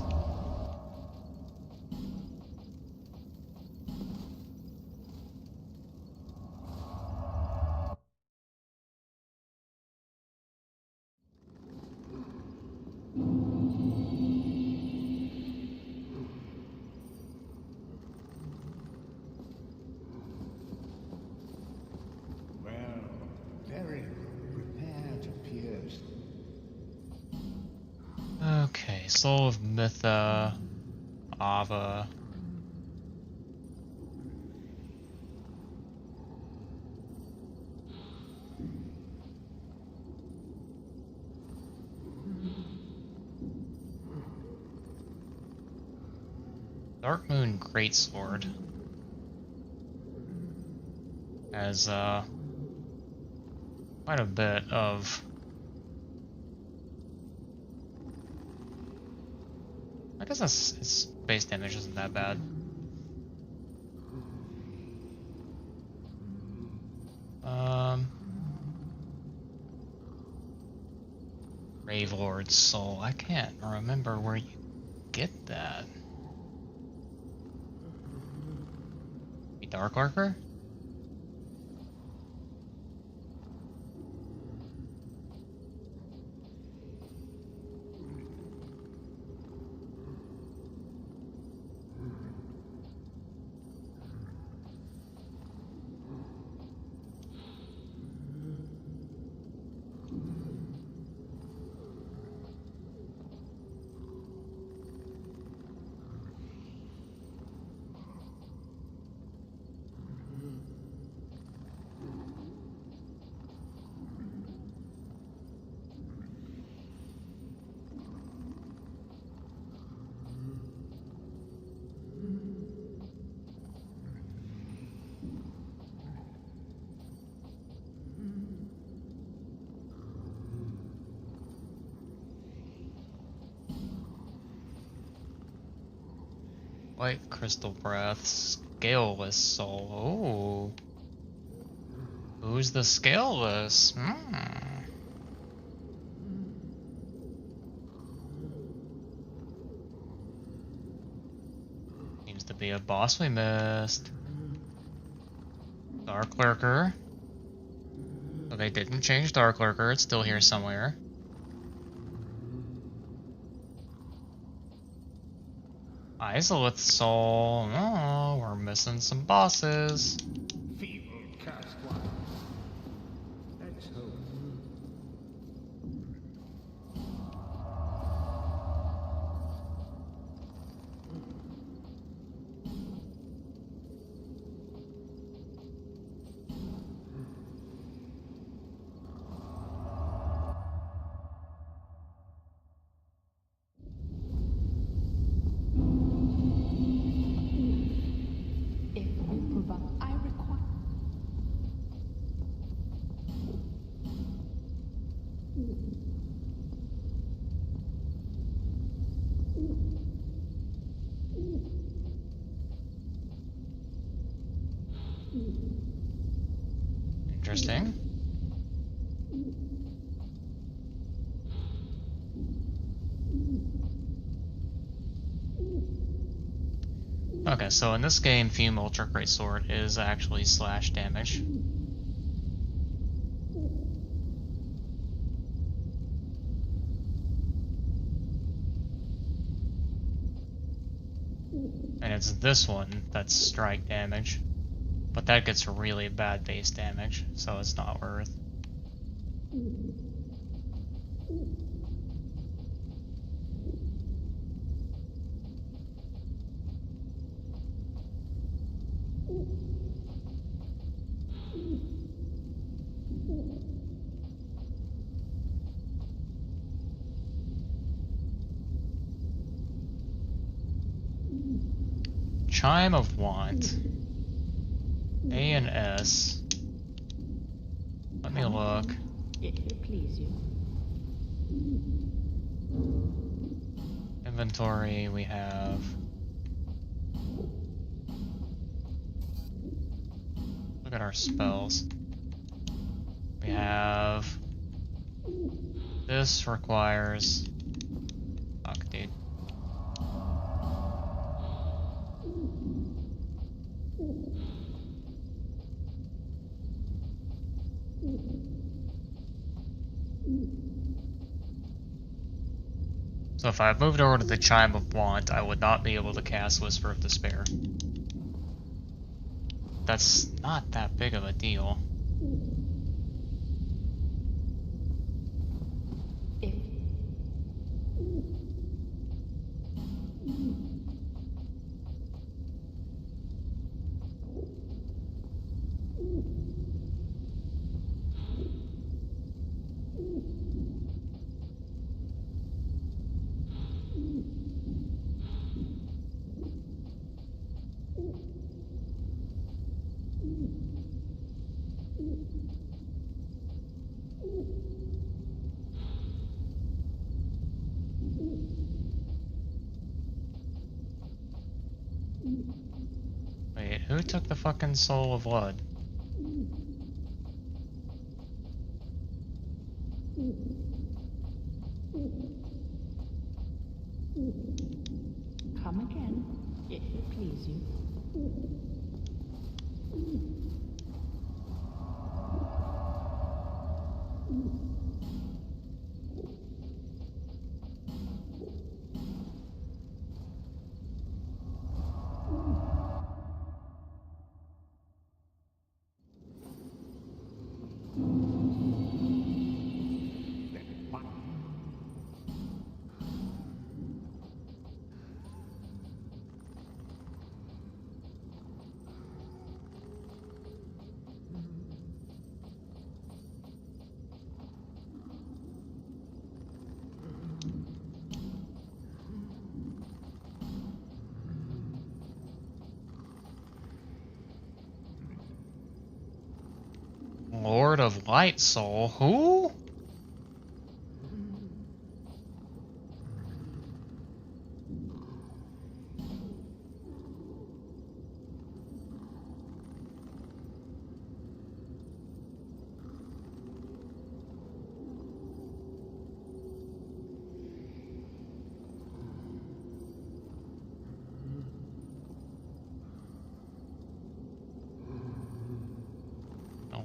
Well, Derek, prepare to pierce. Okay, Soul of Mytha, Ava. Dark Moon Greatsword has quite a bit of. I guess its base damage isn't that bad. Gravelord's Soul. I can't remember where you get that. Be Dark Lurker? White Crystal Breath, Scaleless Soul. Ooh. Who's the Scaleless? Seems to be a boss we missed. Dark Lurker. So they didn't change Dark Lurker, it's still here somewhere. Izalith Soul. Oh, we're missing some bosses. Feeble castwise. Let's hope. If you provide, I require. Interesting. Okay, so in this game, Fume Ultra Greatsword is actually slash damage. And it's this one that's strike damage. But that gets really bad base damage, so it's not worth. Chime of Want. A and S. Let me look. If it please you. Inventory, we have. Look at our spells. We have. This requires. Fuck, dude. So if I moved over to the Chime of Want, I would not be able to cast Whisper of Despair. That's not that big of a deal. If Wait, who took the fucking soul of Lud? Come again, if it please you. Then what? Lord of Light Soul? Who?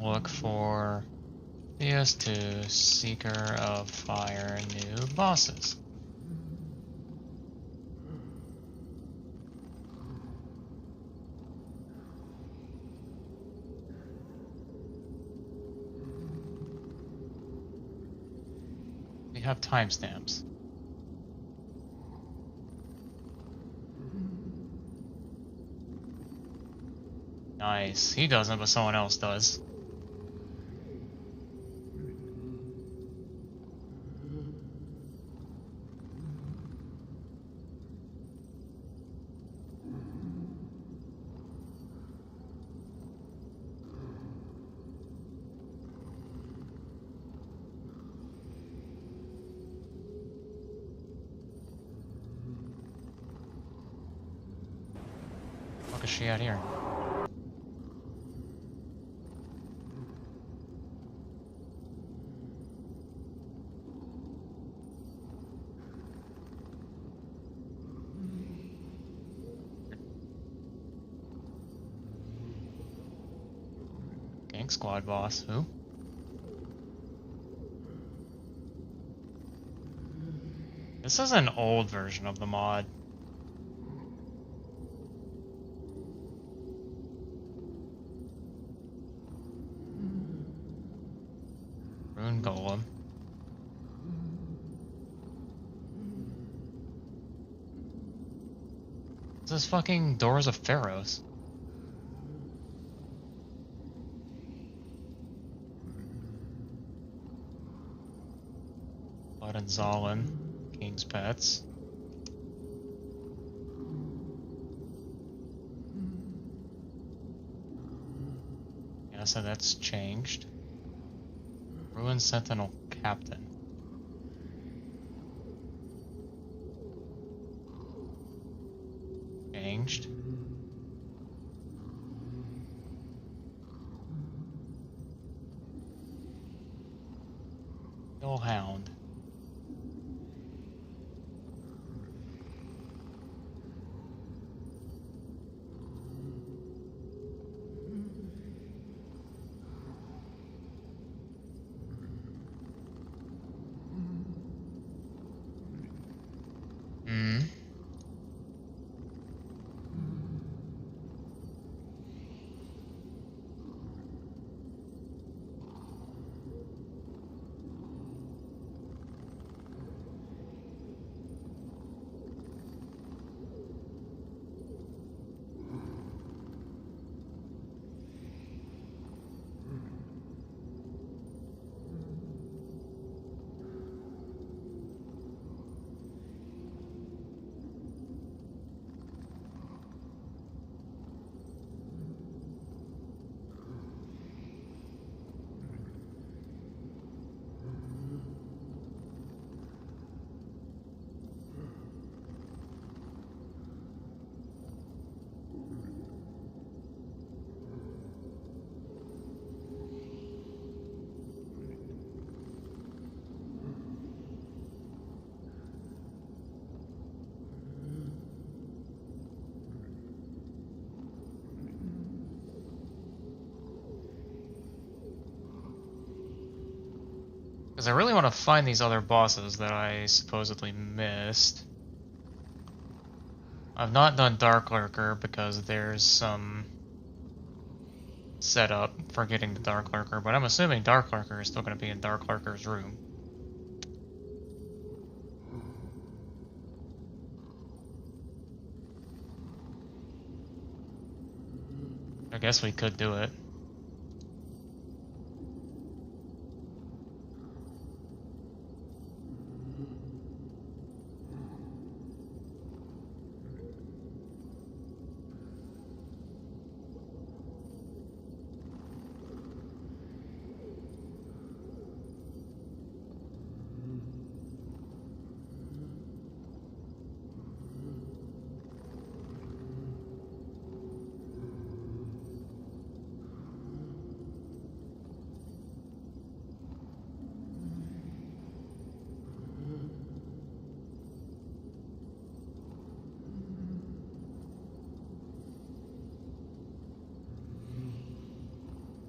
Look for PS2 Seeker of Fire new bosses. We have timestamps. Nice. He doesn't, but someone else does. What is she out here? Gang Squad boss. Who? This is an old version of the mod. Rune Golem. This is fucking Doors of Pharaohs. Blood and Zalin. King's Pets. Yeah, so that's changed. Ruined Sentinel Captain. Changed. Hound. Hmm. Because I really want to find these other bosses that I supposedly missed. I've not done Dark Lurker because there's some setup for getting the Dark Lurker, but I'm assuming Dark Lurker is still going to be in Dark Lurker's room. I guess we could do it.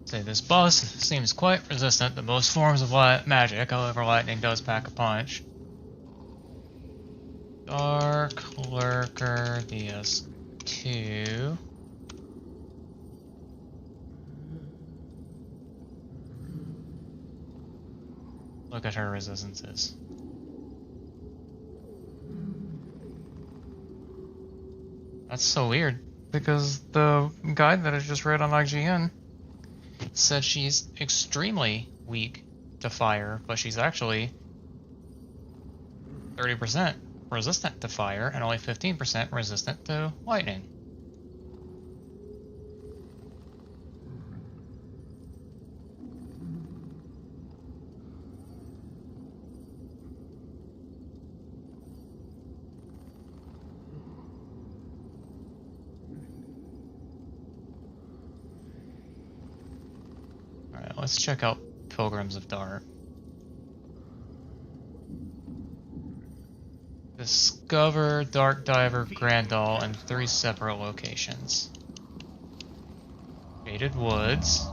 Say, this boss seems quite resistant to most forms of magic, however lightning does pack a punch. Dark Lurker DS2. Look at her resistances. That's so weird, because the guide that I just read on IGN said she's extremely weak to fire, but she's actually 30% resistant to fire and only 15% resistant to lightning. Let's check out Pilgrims of Dart. Discover Dark Diver Grandal in 3 separate locations. Shaded Woods.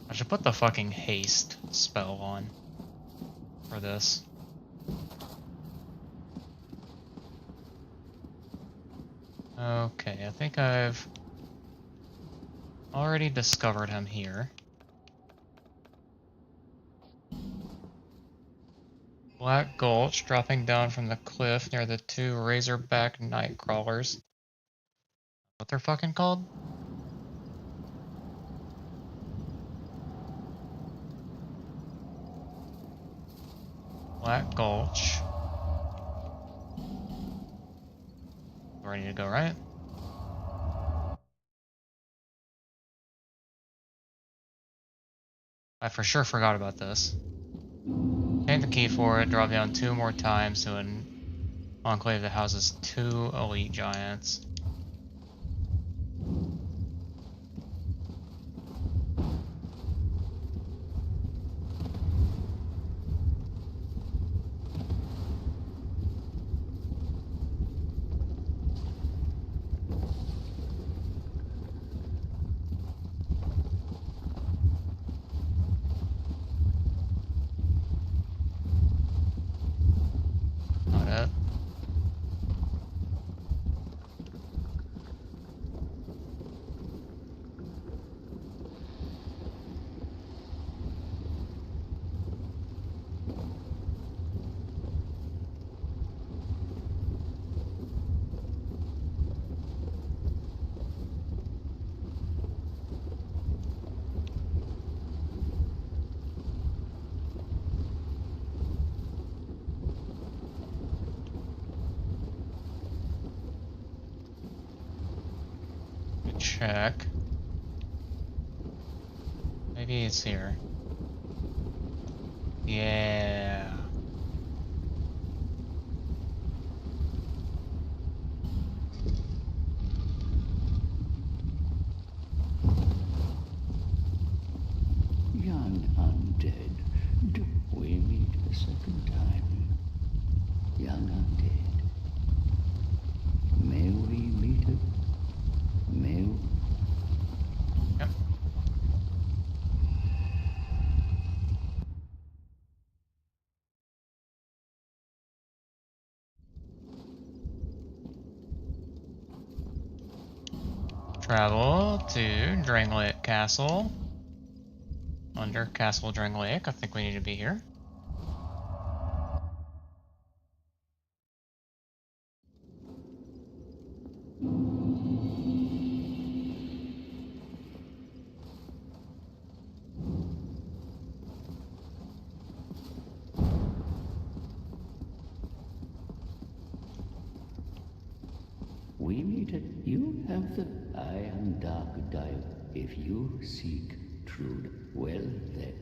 I should put the fucking haste spell on for this. Okay, I think I've already discovered him here. Black Gulch, dropping down from the cliff near the 2 Razorback Nightcrawlers. What they're fucking called? Black Gulch. Where I need to go, right? I for sure forgot about this. Take the key for it, drop down 2 more times to an enclave that houses 2 elite giants. Not it. Check. I Maybe it's here. Yeah. Young undead, do we meet a second time? Young undead, may we meet it? May we? Yep. Travel to Drangleic Castle. Under Castle Drangleic, I think we need to be here. We meet it. You have the I am dark dive. If you seek truth, well then.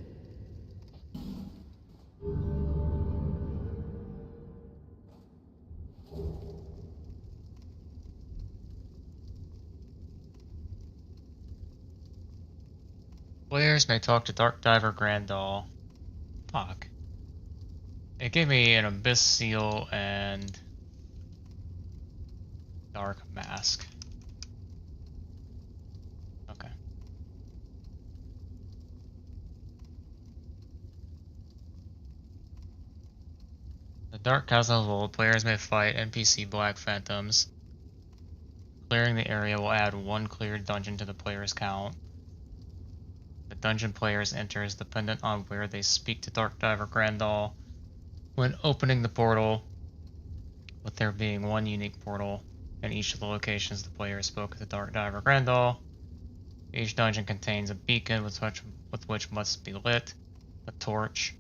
Players may talk to Dark Diver Grandal. Fuck. It gave me an Abyss Seal and Dark Mask. Okay. The Dark Castle of Old, players may fight NPC Black Phantoms. Clearing the area will add one cleared dungeon to the player's count. The dungeon players enter is dependent on where they speak to Dark Diver Grandal when opening the portal, with there being one unique portal in each of the locations the player spoke to Dark Diver Grandal. Each dungeon contains a beacon with which must be lit, a torch.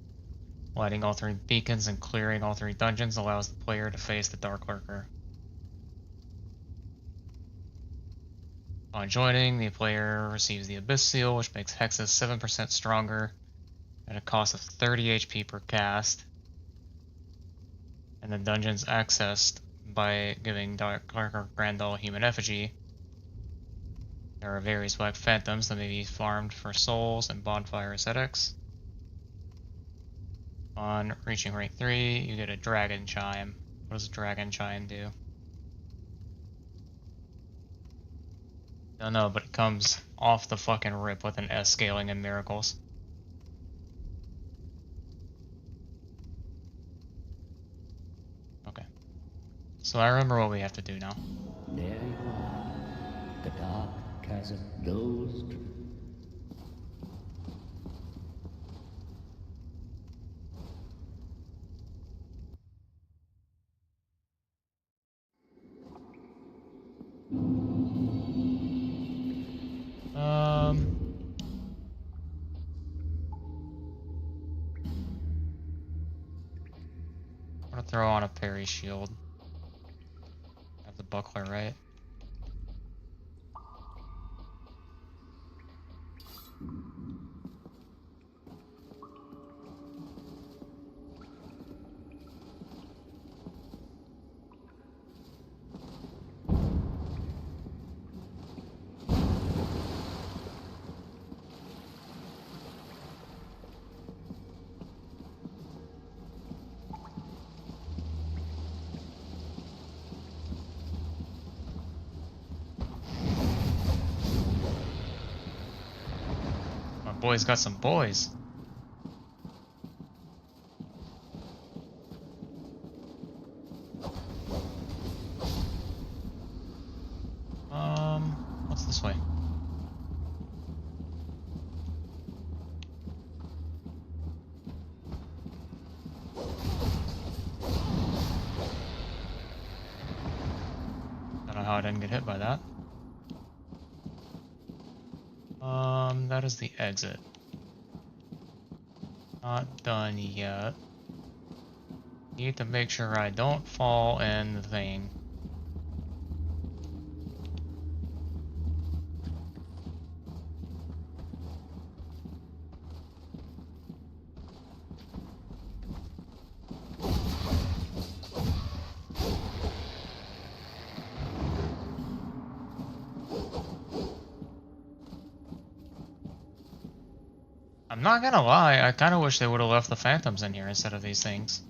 Lighting all 3 beacons and clearing all 3 dungeons allows the player to face the Dark Lurker. On joining, the player receives the Abyss Seal, which makes Hexes 7% stronger at a cost of 30 HP per cast. And the dungeon's accessed by giving Dark Lurker Grandal Human Effigy. There are various Black Phantoms that may be farmed for souls and bonfire ascetics. On reaching rank 3, you get a Dragon Chime. What does a Dragon Chime do? Don't know, but it comes off the fucking rip with an S scaling and miracles. Okay. So I remember what we have to do now. There you are. The dark chasm, those. I'm gonna throw on a parry shield. Have the buckler, right? My boy's got some boys. What's this way? Don't know how I didn't get hit by that. That is the exit. Not done yet. Need to make sure I don't fall in the thing. I'm not gonna lie, I kind of wish they would have left the phantoms in here instead of these things.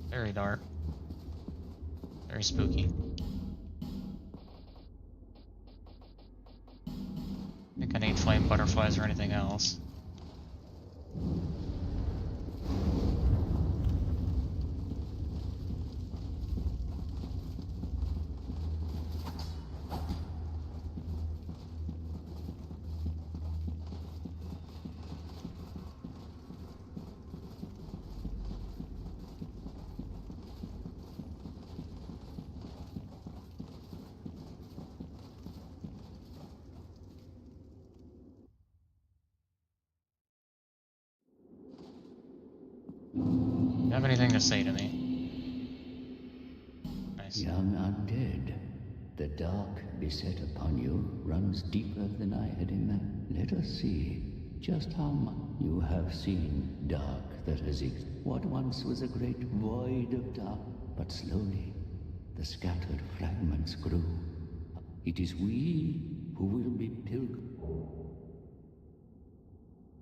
Very dark. Very spooky. I think I need flame butterflies or anything else. Do you have anything to say to me? Nice. Young undead, the dark beset upon you runs deeper than I had imagined. Let us see just how much you have seen dark that has what once was a great void of dark, but slowly the scattered fragments grew. It is we who will be pilgrims.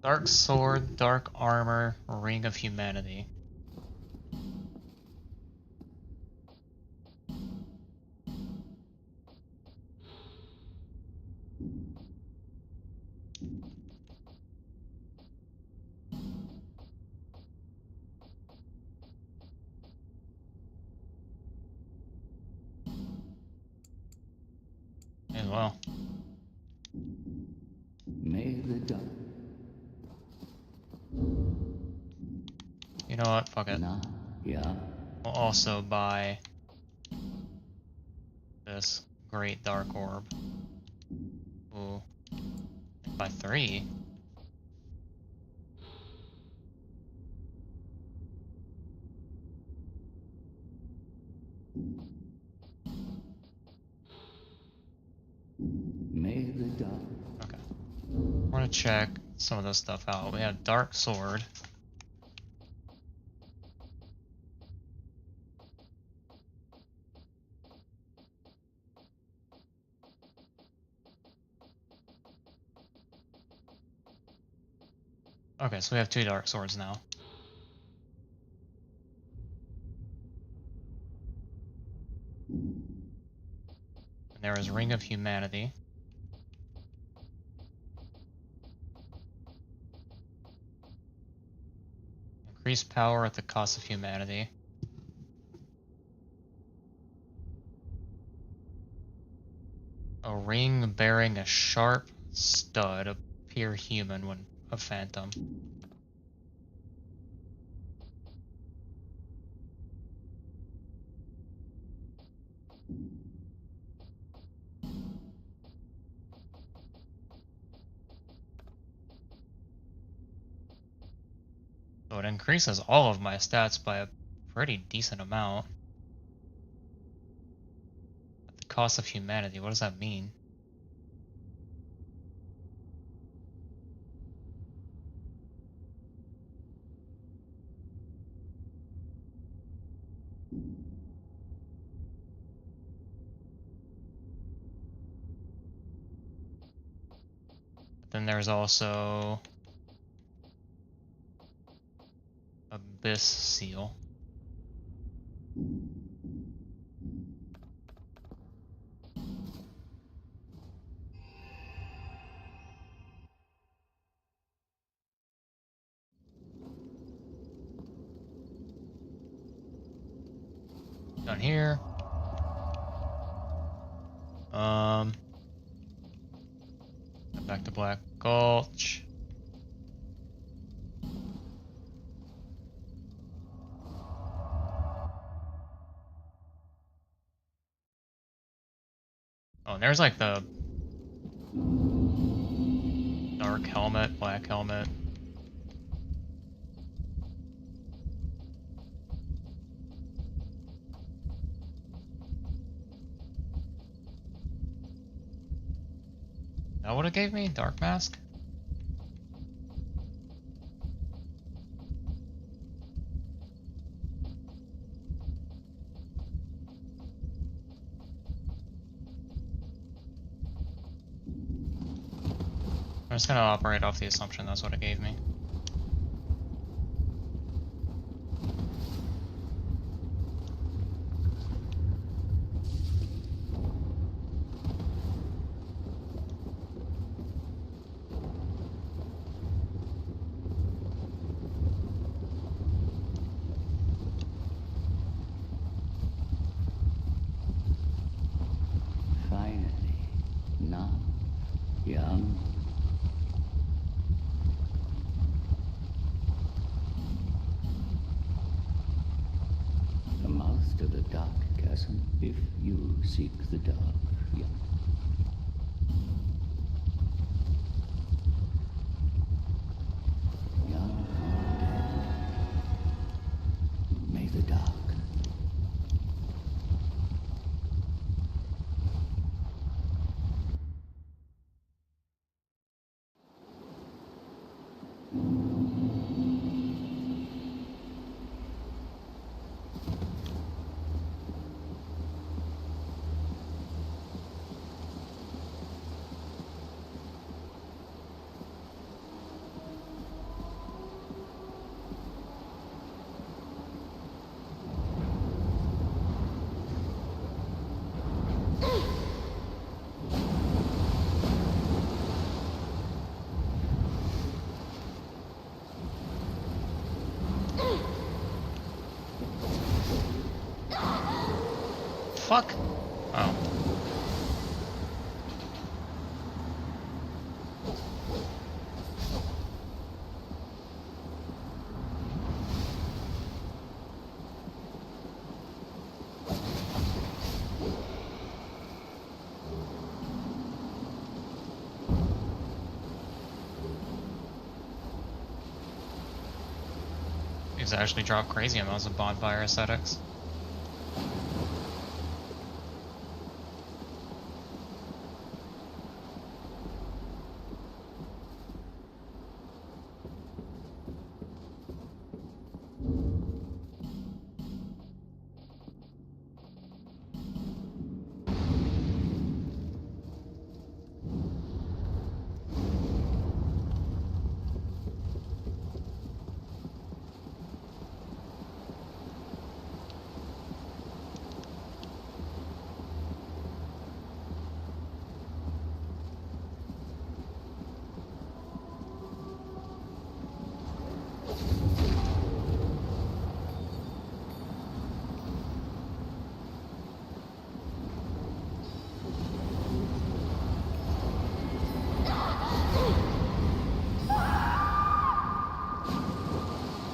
Dark sword, dark armor, ring of humanity. As well. May the dark. You know what? Fuck it. Nah, yeah. We'll also buy this great dark orb. Ooh. Buy 3. May the dark. Okay. I want to check some of this stuff out. We have dark sword. Okay, so we have 2 dark swords now. And there is Ring of Humanity. Increased power at the cost of humanity. A ring bearing a sharp stud appear human when a phantom. So it increases all of my stats by a pretty decent amount. At the cost of humanity, what does that mean? But then there's also Abyss Seal. Down here. Back to Black Gulch. Oh, and there's like the dark helmet, black helmet. That what it gave me? Dark mask? just gonna operate off the assumption that's what it gave me. Finally, now, young. The mouth to the dark chasm, if you seek the dark, young. Young undead. May the dark. Fuck? Oh. These actually drop crazy amounts of bonfire aesthetics.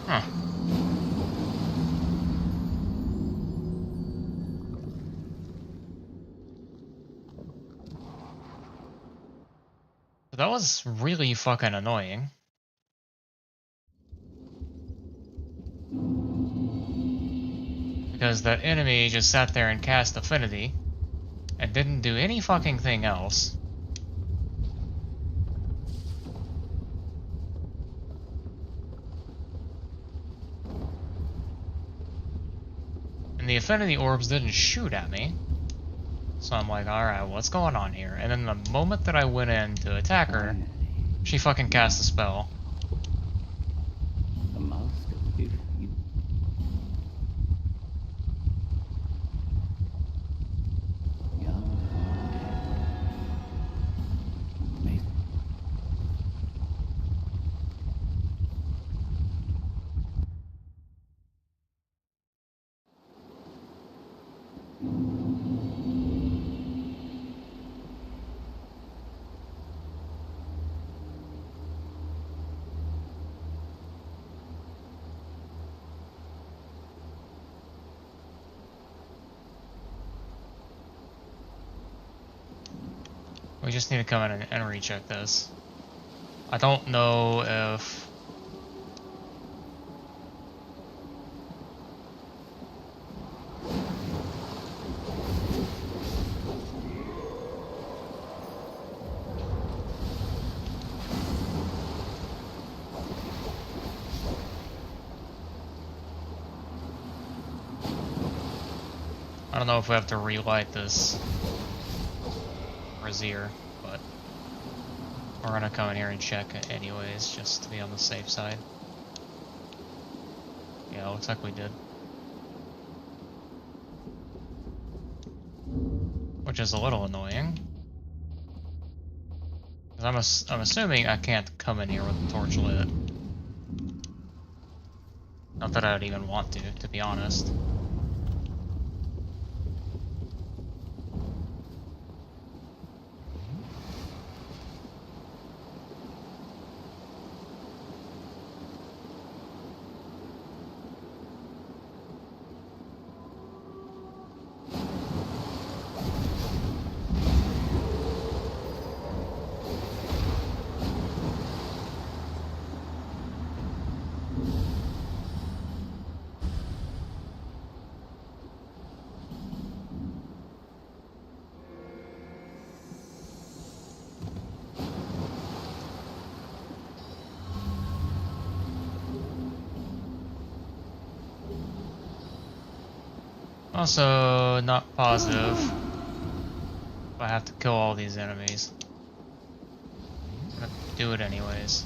Huh. That was really fucking annoying. Because that enemy just sat there and cast Affinity and didn't do any fucking thing else. And the Affinity orbs didn't shoot at me. So I'm like, alright, what's going on here? And then the moment that I went in to attack her, she fucking cast a spell. The mouth to if you. Young undead. May We just need to come in and recheck this. I don't know if... I don't know if we have to relight this Brazier, but We're gonna come in here and check it anyways, just to be on the safe side. Yeah, looks like we did. Which is a little annoying. 'Cause I'm assuming I can't come in here with the torch lit. Not that I'd even want to be honest. Also, not positive if I have to kill all these enemies. I'm gonna do it anyways.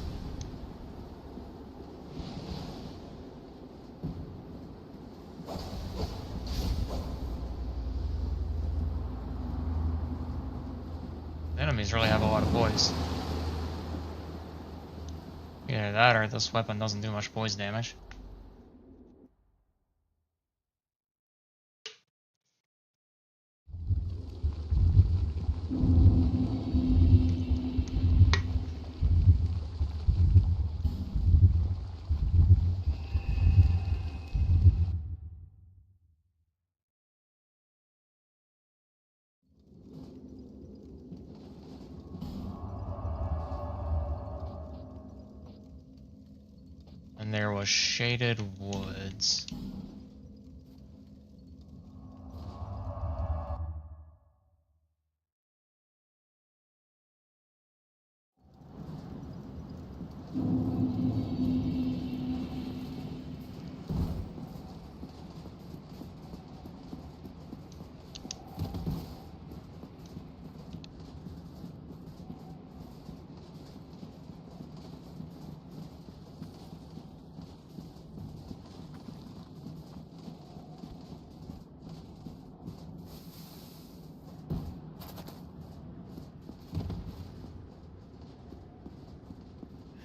The enemies really have a lot of poise. Either that or this weapon doesn't do much poise damage. And there was Shaded Woods.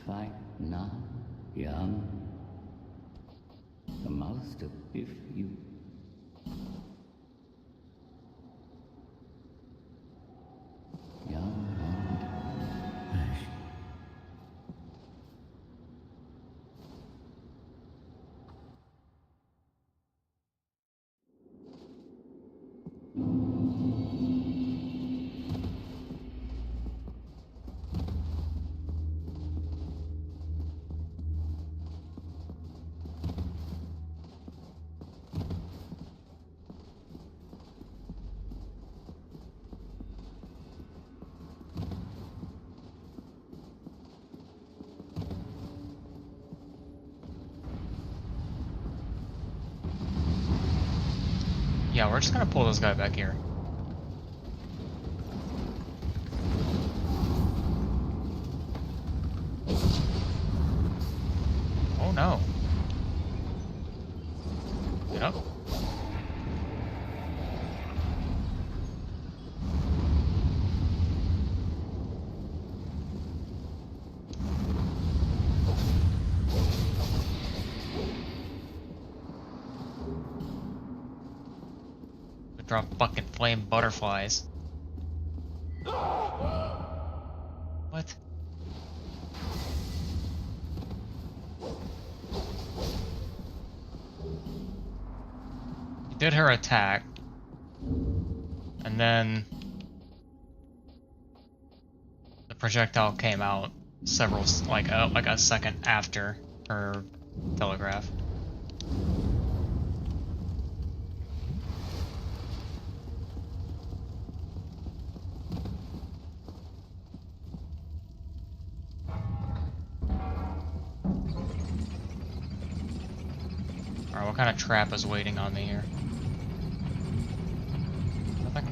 Fight now, young. The master if you. Young and Yeah, we're just gonna pull this guy back here. Oh no. Get up. Drop fucking flame butterflies. What? He did her attack. And then the projectile came out like a second after her telegraph. Alright, what kind of trap is waiting on me here? Nothing?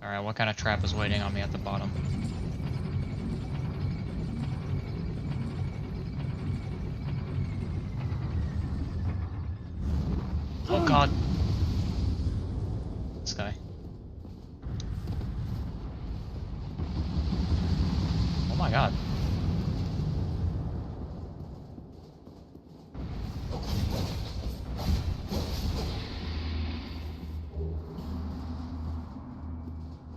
Alright, Alright, what kind of trap is waiting on me at the bottom? Oh god. This guy. Oh my god.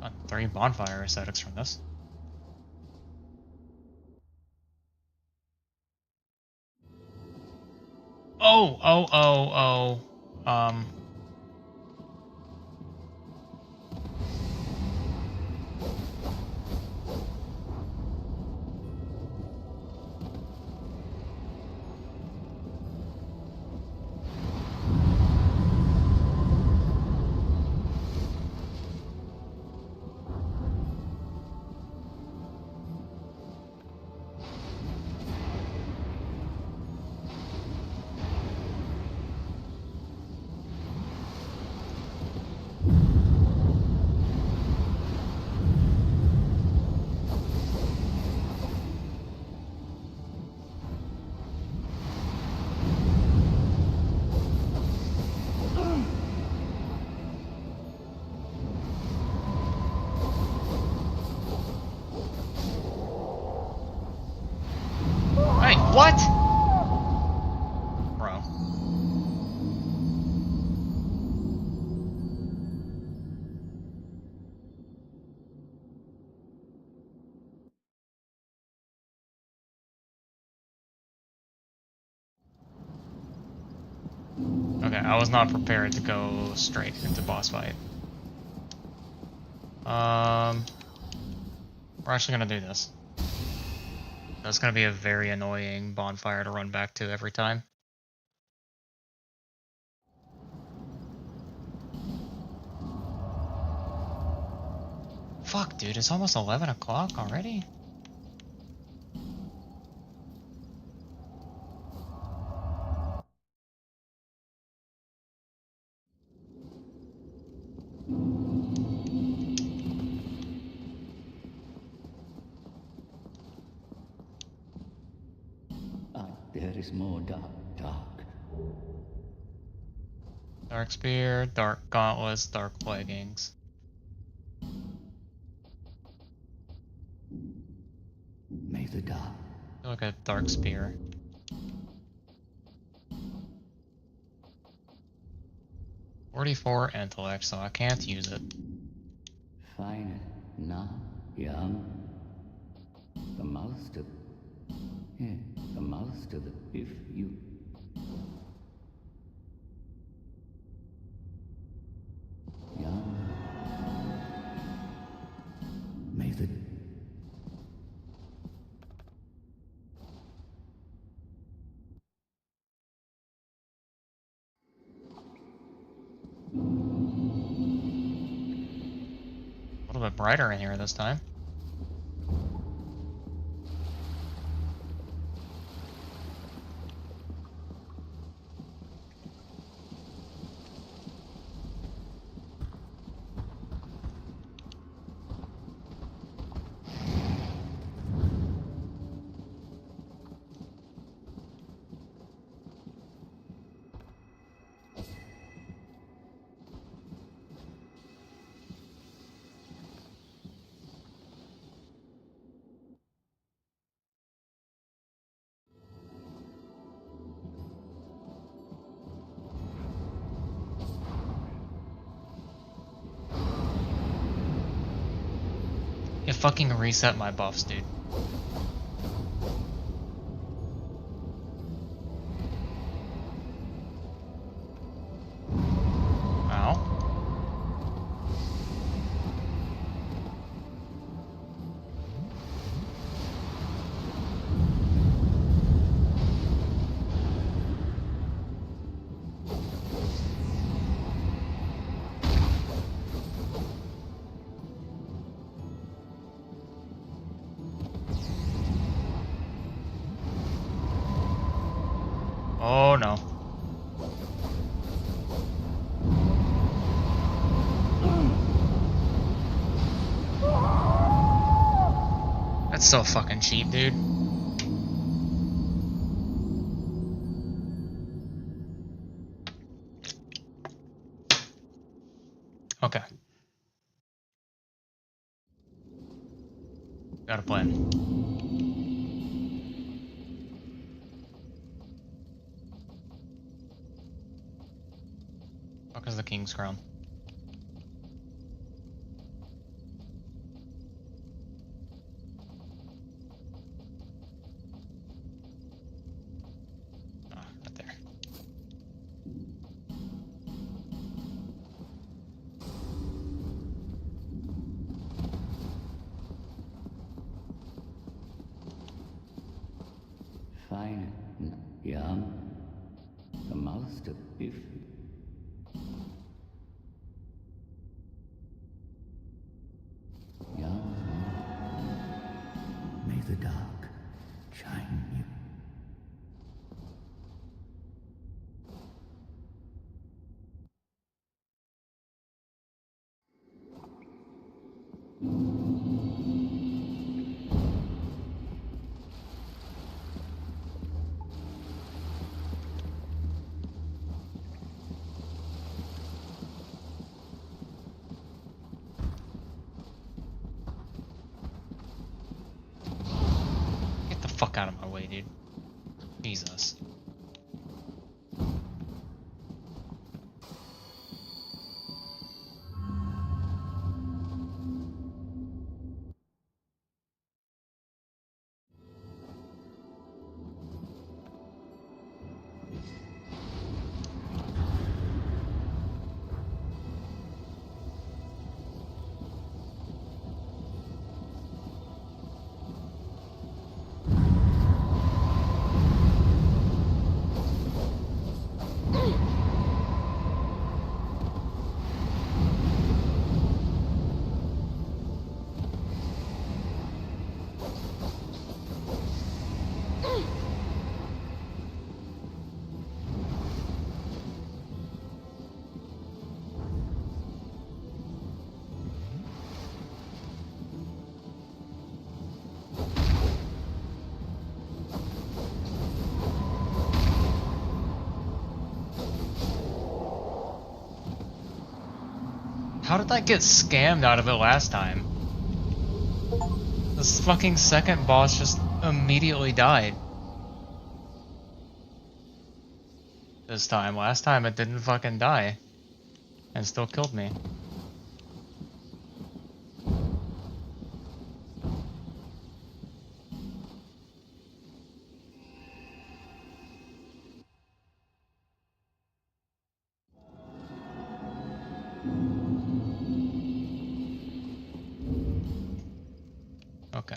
Got 3 bonfire aesthetics from this. Oh. Hey, what? Bro. Okay, I was not prepared to go straight into boss fight. We're actually gonna do this. That's gonna be a very annoying bonfire to run back to every time. Fuck, dude, it's almost 11 o'clock already? There is more dark. Dark Spear, Dark Gauntlets, Dark Leggings. May the dark. Look at Dark Spear. .44 intellect, so I can't use it. Fine, now, young. The mouth to... Yeah, the mouth to the... If you... Young. May the... A little bit brighter in here this time. It fucking reset my buffs, dude. Ow. Oh no. so fucking cheap, dude. Okay. Got a plan. Fuck is the King's Crown? Ah, right there. Fine, young. The master if young. May the dark shine you. Get the fuck out of my way, dude. Jesus. How did I get scammed out of it last time? This fucking second boss just immediately died. This time. Last time it didn't fucking die. And still killed me. Okay.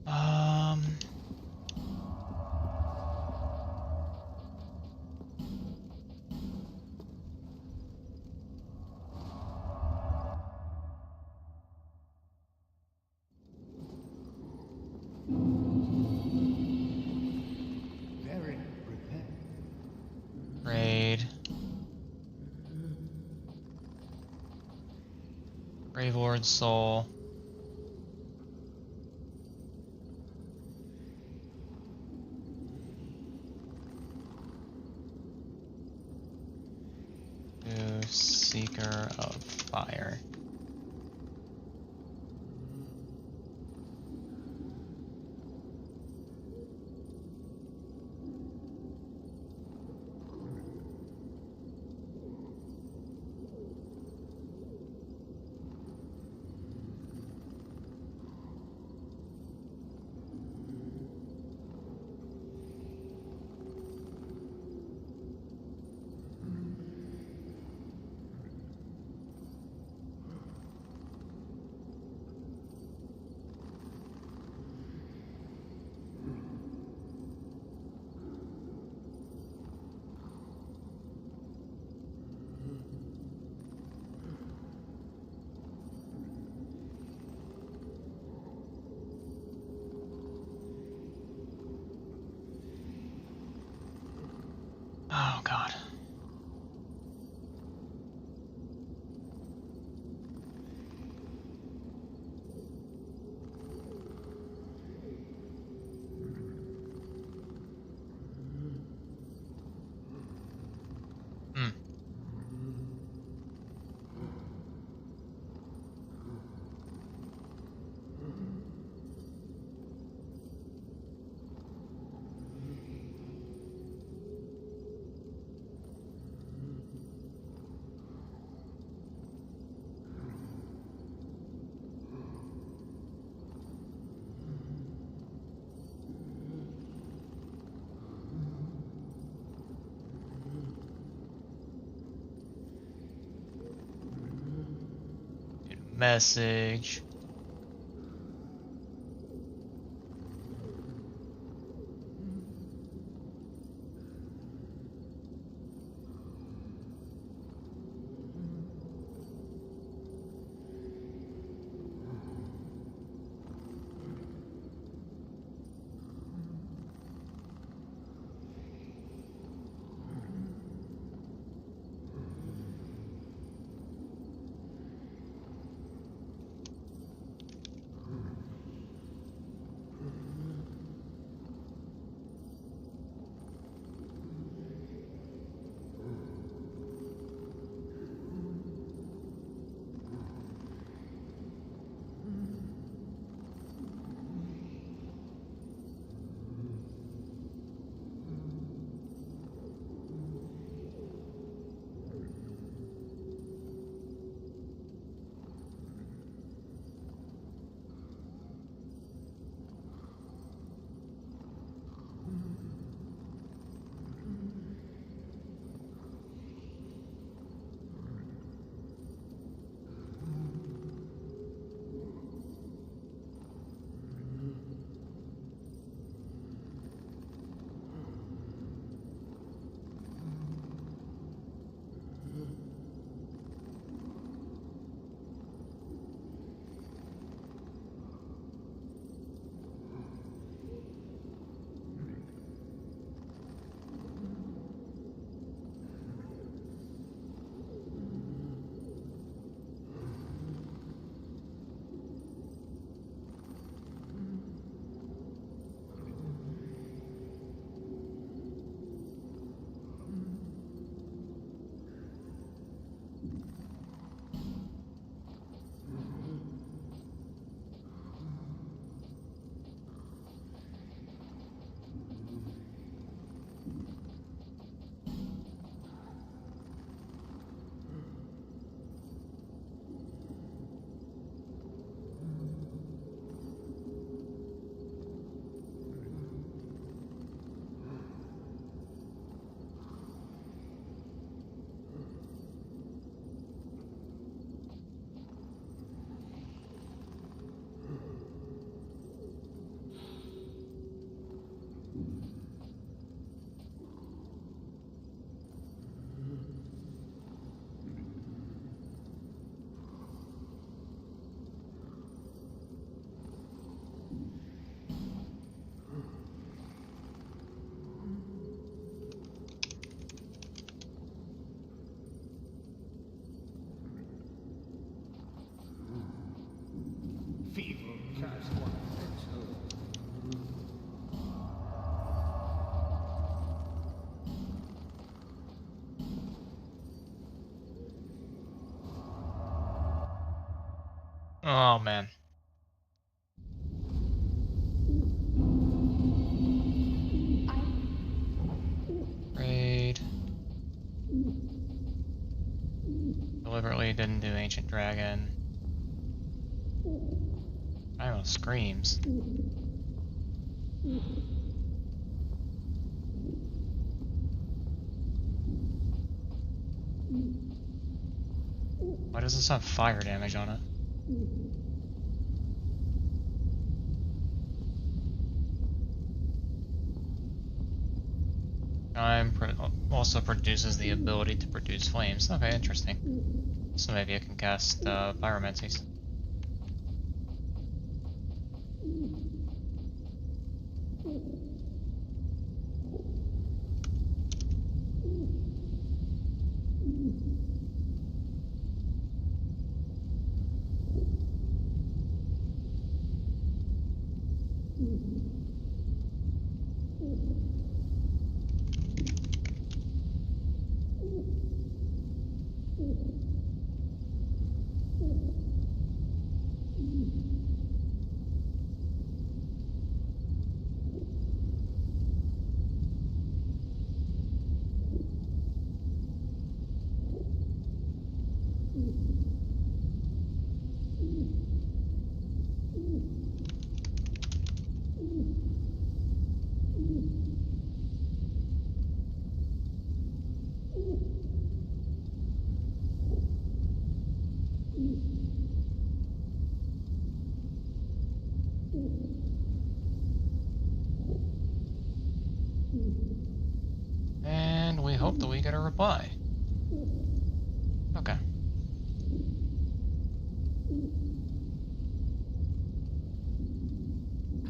Um... Very prepared. Raid. Grave Lord's Soul. To Seeker of Fire. Oh god. Hmm. Message. Feeble cast one pencil. Oh man. Raid. Deliberately didn't do Ancient Dragon. I don't know, screams. Why does this have fire damage on it? Time also produces the ability to produce flames. Okay, interesting. So maybe I can cast Pyromancies. really hope that we get a reply. Okay.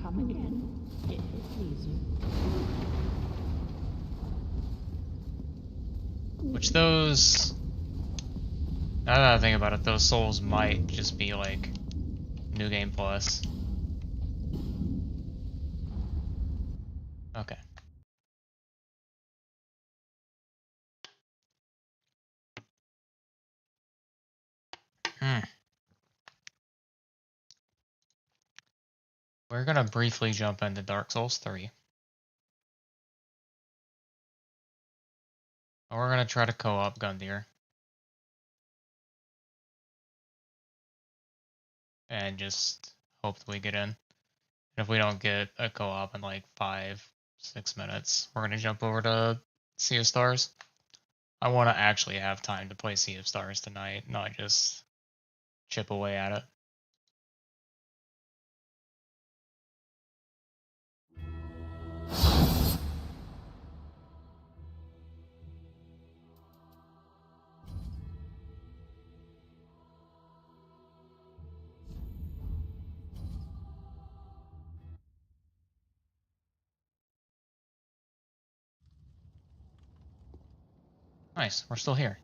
Come again, if it please you. Which those... Now that I think about it, those souls might just be like New Game Plus. Okay. We're gonna briefly jump into Dark Souls 3. And we're gonna try to co-op Gundyr. And just hope that we get in. And if we don't get a co-op in like 5-6 minutes, we're gonna jump over to Sea of Stars. I want to actually have time to play Sea of Stars tonight, not just chip away at it. Nice, we're still here.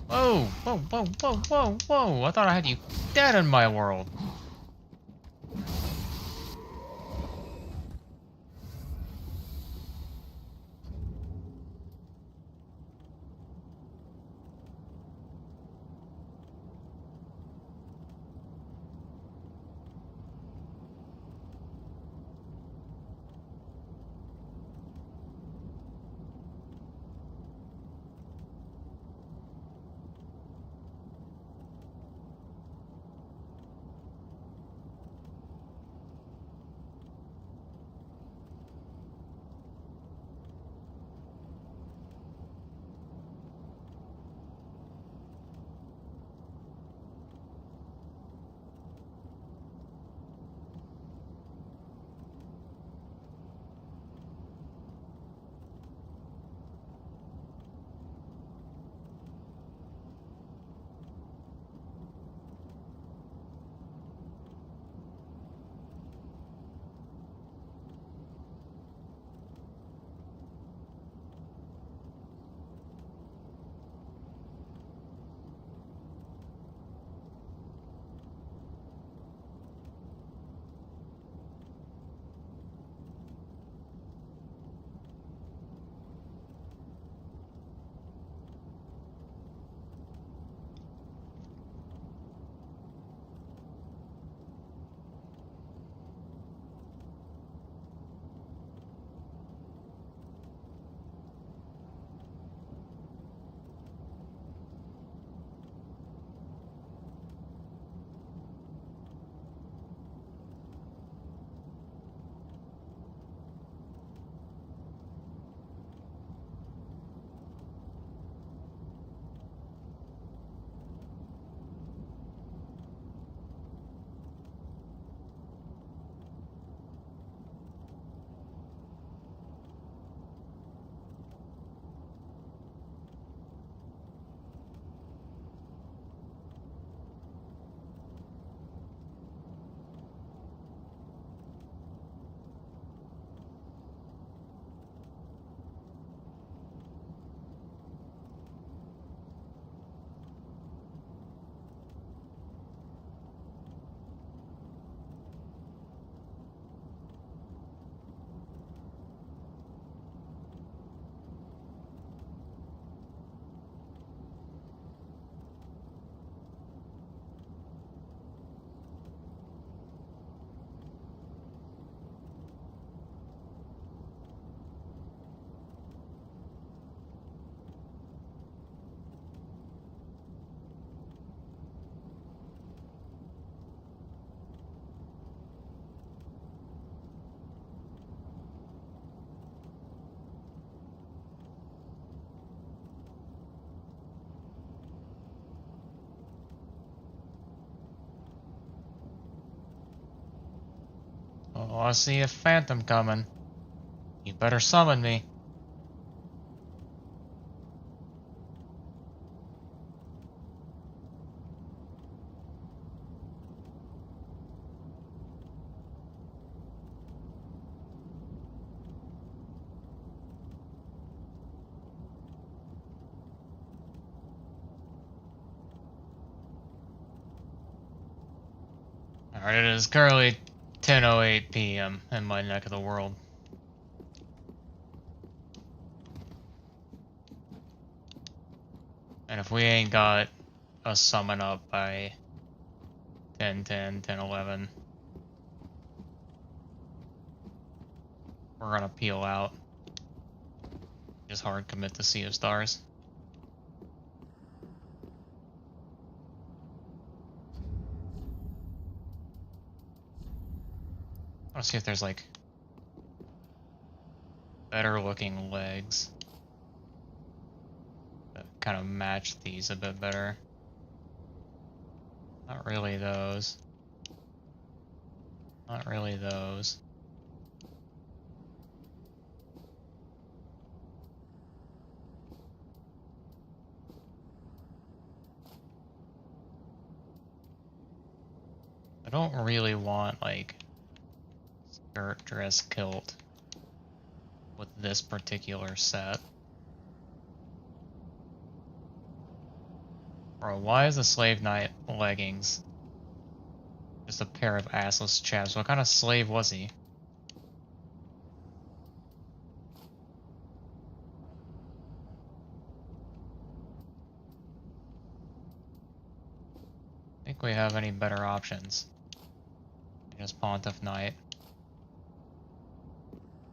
Whoa, whoa, whoa, whoa, whoa, whoa! I thought I had you dead in my world. Oh, I see a phantom coming. You better summon me. Alright, it is currently 10:08 p.m. in my neck of the world. And if we ain't got a summon up by 10:10, 10:11, we're gonna peel out. Just hard commit to Sea of Stars. I wanna see if there's like better looking legs that kind of match these a bit better. Not really those. Not really those. I don't really want like skirt, dress, kilt with this particular set. Bro, why is the Slave Knight leggings just a pair of assless chaps? What kind of slave was he? Think we have any better options? Just Pontiff Knight.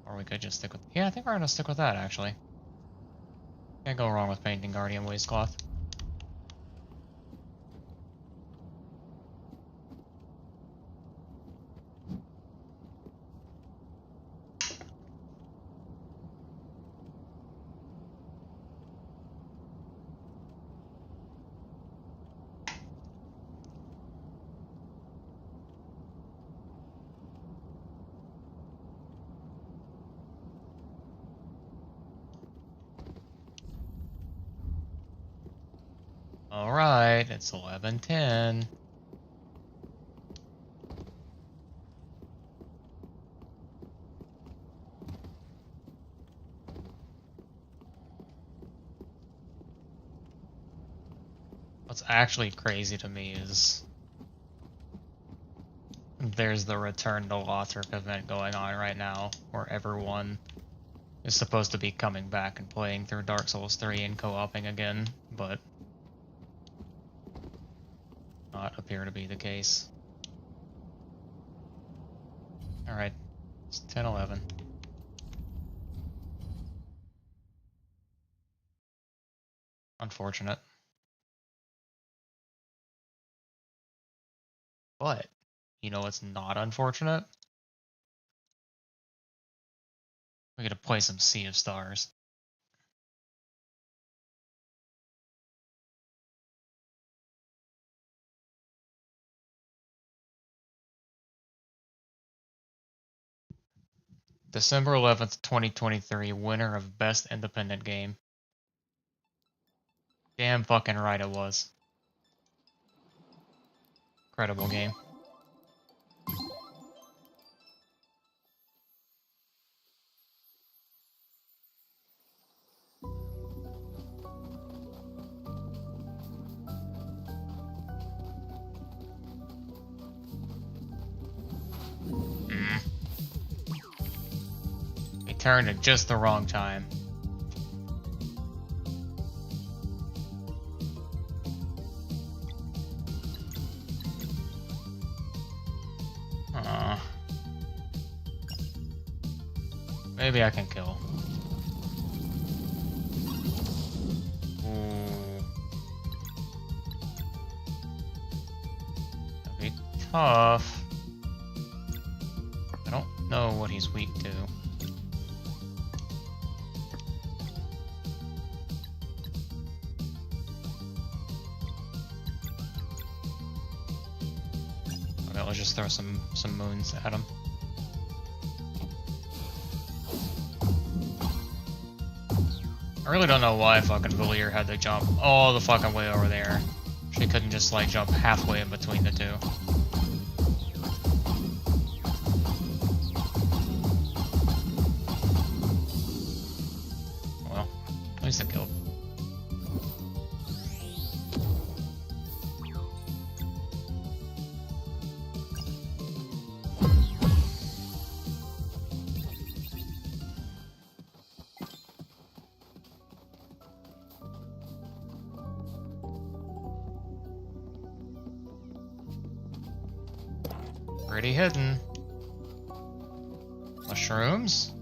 Or we could just stick with... Yeah, I think we're gonna stick with that, actually. Can't go wrong with painting Guardian Waistcloth. Alright, it's 11:10. What's actually crazy to me is there's the Return to Lothric event going on right now, where everyone is supposed to be coming back and playing through Dark Souls 3 and co-oping again, but not appear to be the case. Alright, it's 10:11. Unfortunate. But, you know what's not unfortunate? We gotta play some Sea of Stars. December 11th, 2023, winner of Best Independent Game. Damn fucking right it was. Incredible game. We turned at just the wrong time. Maybe I can kill. Ooh. That'd be tough. I don't know what he's weak to. Okay, let's just throw some moons at him. I really don't know why fucking Villiers had to jump all the fucking way over there. She couldn't just like jump halfway in between the two. Well, at least it killed. Pretty hidden. Mushrooms?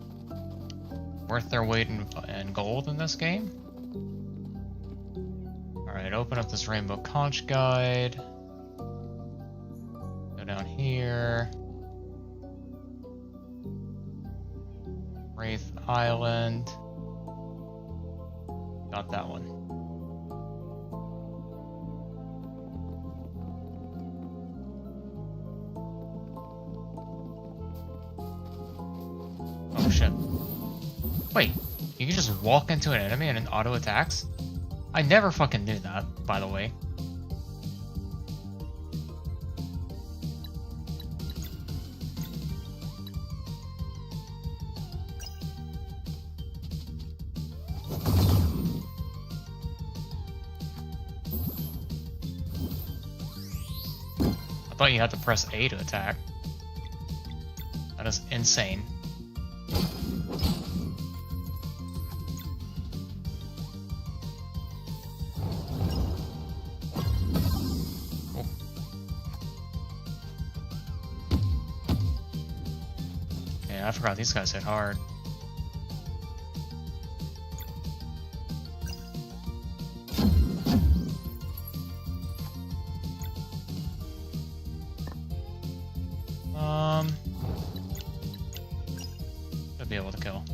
Worth their weight in gold in this game? Alright, open up this Rainbow Conch guide. Go down here. Wraith Island. Got that one. Oh shit. Wait, you can just walk into an enemy and it auto attacks? I never fucking knew that, by the way. I thought you had to press A to attack. That is insane. Oh. Yeah, I forgot these guys hit hard. Should be able to kill.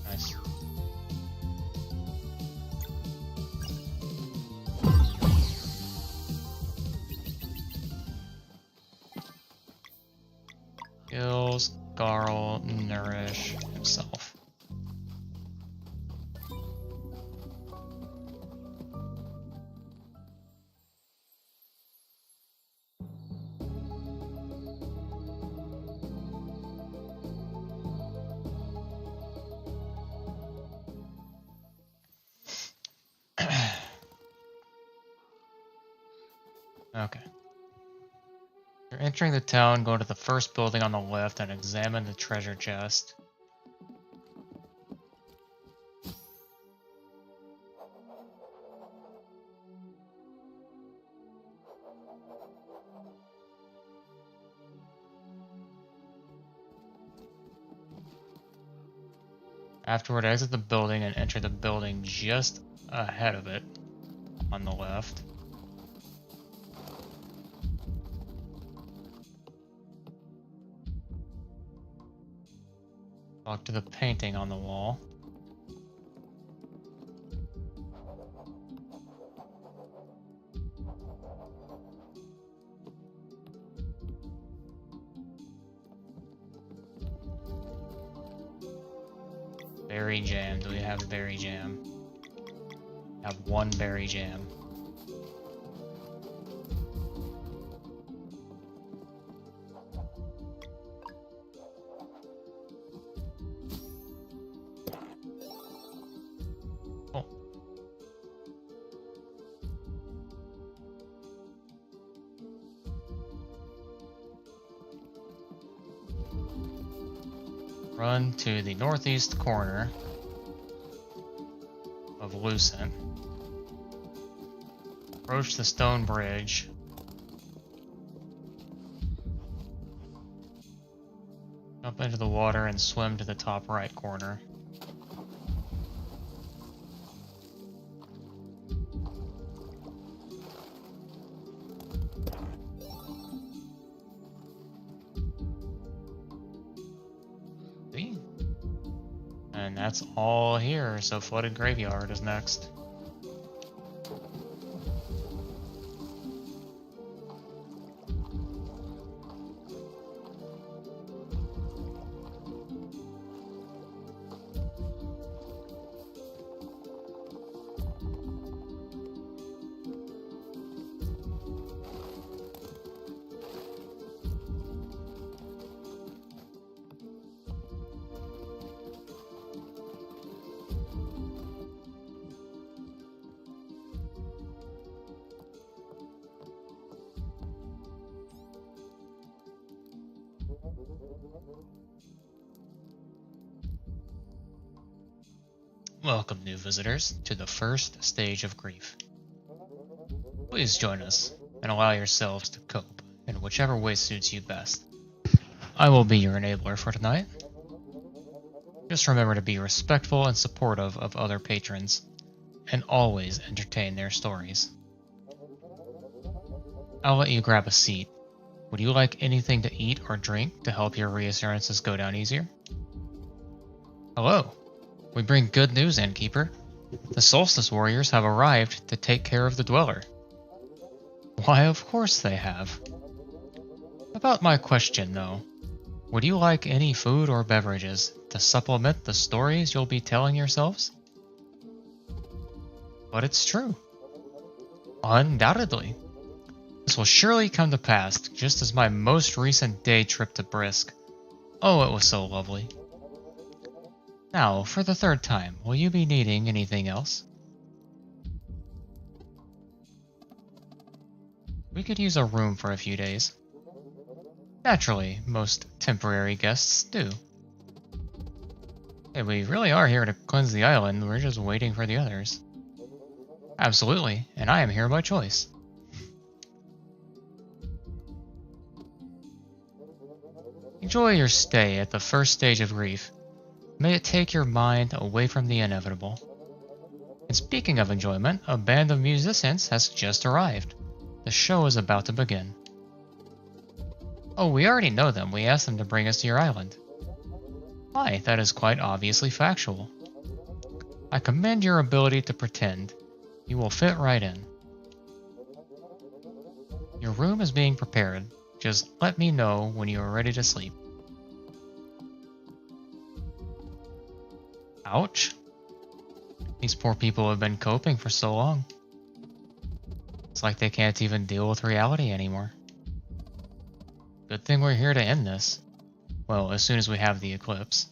Nice. Kills Garl Nourish himself. Okay. You're entering the town, go to the first building on the left and examine the treasure chest. Afterward, exit the building and enter the building just ahead of it on the left. Talk to the painting on the wall. Berry jam. Do we have berry jam? I have one berry jam. Oh. Run to the northeast corner of Lucent. Approach the stone bridge. Jump into the water and swim to the top right corner. See? And that's all here, so Flooded Graveyard is next. Welcome, new visitors, to the first stage of grief. Please join us and allow yourselves to cope in whichever way suits you best. I will be your enabler for tonight. Just remember to be respectful and supportive of other patrons, and always entertain their stories. I'll let you grab a seat. Would you like anything to eat or drink to help your reassurances go down easier? Hello. We bring good news, Innkeeper. The Solstice Warriors have arrived to take care of the Dweller. Why, of course they have. About my question, though. Would you like any food or beverages to supplement the stories you'll be telling yourselves? But it's true. Undoubtedly. This will surely come to pass, just as my most recent day trip to Brisk. Oh, it was so lovely. Now, for the third time, will you be needing anything else? We could use a room for a few days. Naturally, most temporary guests do. Hey, we really are here to cleanse the island, we're just waiting for the others. Absolutely, and I am here by choice. Enjoy your stay at the first stage of grief. May it take your mind away from the inevitable. And speaking of enjoyment, a band of musicians has just arrived. The show is about to begin. Oh, we already know them. We asked them to bring us to your island. Why, that is quite obviously factual. I commend your ability to pretend. You will fit right in. Your room is being prepared. Just let me know when you are ready to sleep. Ouch. These poor people have been coping for so long. It's like they can't even deal with reality anymore. Good thing we're here to end this. Well, as soon as we have the eclipse.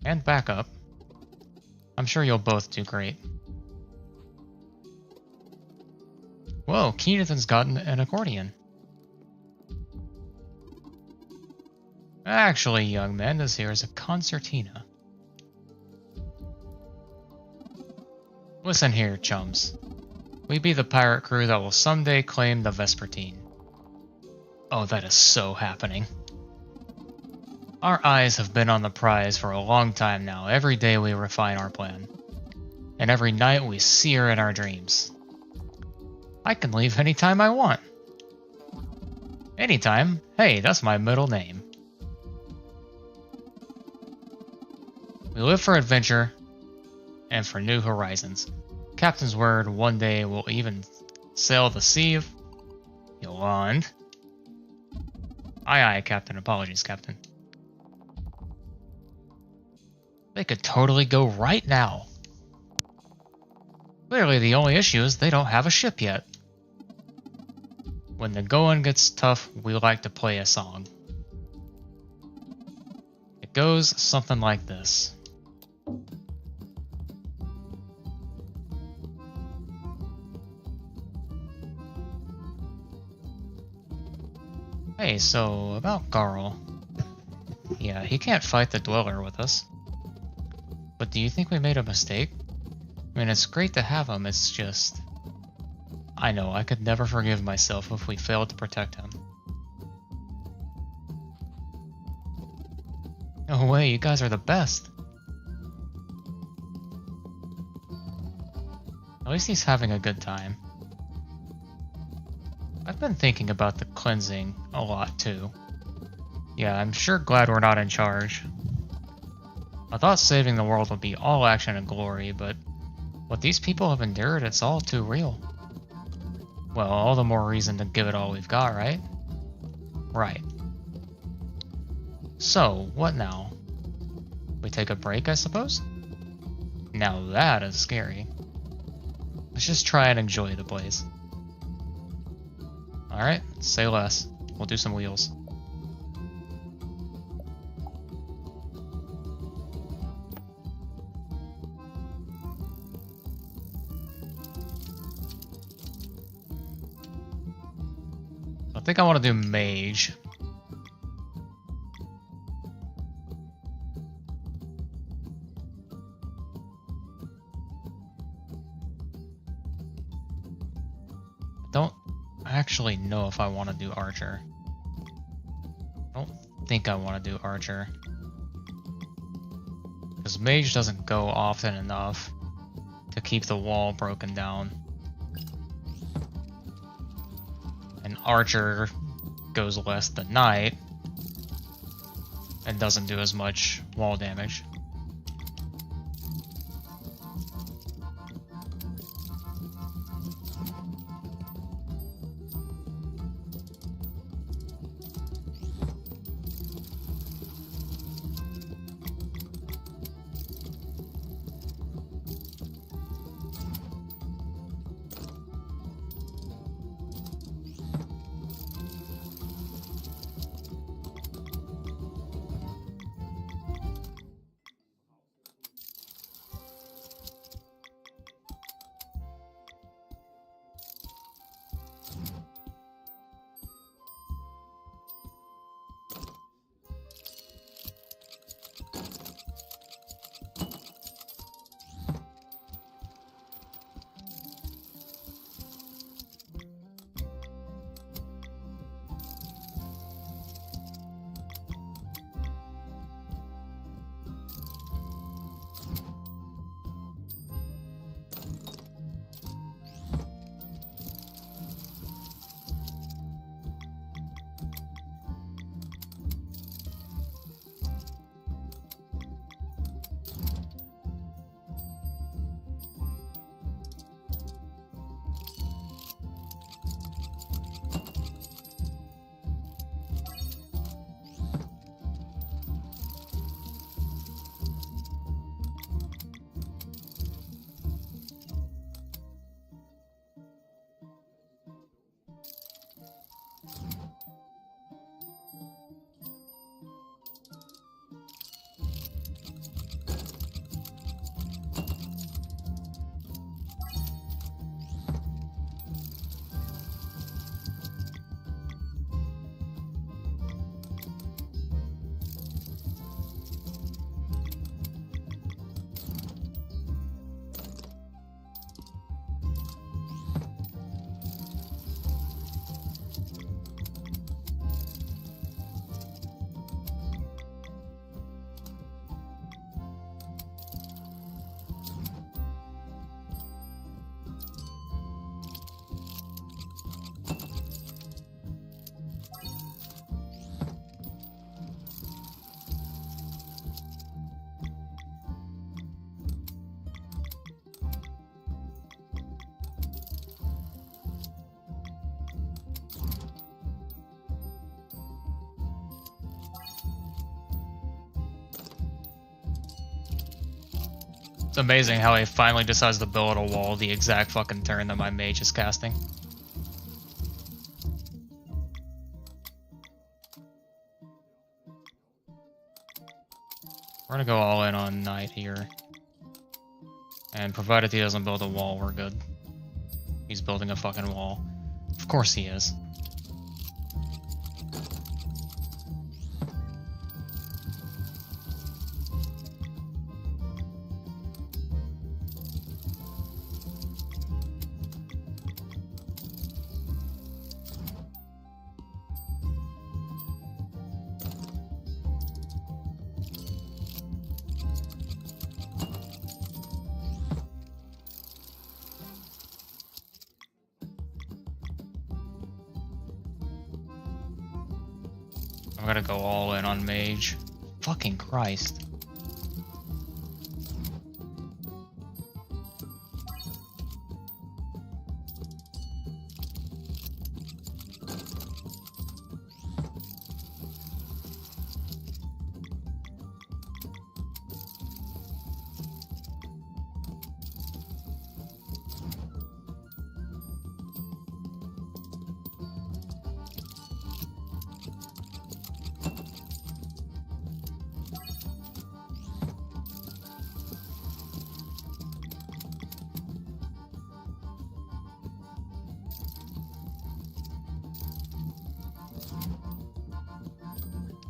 And backup. I'm sure you'll both do great. Whoa, Keenathan's gotten an accordion. Actually, young man, this here is a concertina. Listen here, chums. We be the pirate crew that will someday claim the Vespertine. Oh, that is so happening. Our eyes have been on the prize for a long time now. Every day we refine our plan. And every night we see her in our dreams. I can leave anytime I want. Anytime? Hey, that's my middle name. We live for adventure and for new horizons. Captain's word, one day we'll even sail the sea of Yolande. Aye aye, Captain. Apologies, Captain. They could totally go right now. Clearly the only issue is they don't have a ship yet. When the going gets tough, we like to play a song. It goes something like this. Hey, so about Garl. Yeah, he can't fight the Dweller with us. But do you think we made a mistake? I mean, it's great to have him, it's just... I know, I could never forgive myself if we failed to protect him. No way, you guys are the best. At least he's having a good time. I've been thinking about the cleansing a lot too. Yeah, I'm sure glad we're not in charge. I thought saving the world would be all action and glory, but what these people have endured, it's all too real. Well, all the more reason to give it all we've got, right? Right. So, what now? We take a break, I suppose? Now that is scary. Let's just try and enjoy the place. Alright, say less. We'll do some wheels. I think I want to do mage. don't actually know if I want to do archer. I don't think I want to do archer. Because mage doesn't go often enough to keep the wall broken down. And archer goes less than knight and doesn't do as much wall damage. It's amazing how he finally decides to build a wall the exact fucking turn that my mage is casting. We're gonna go all in on knight here. And provided he doesn't build a wall, we're good. He's building a fucking wall. Of course he is. I'm gonna go all in on mage. Fucking Christ.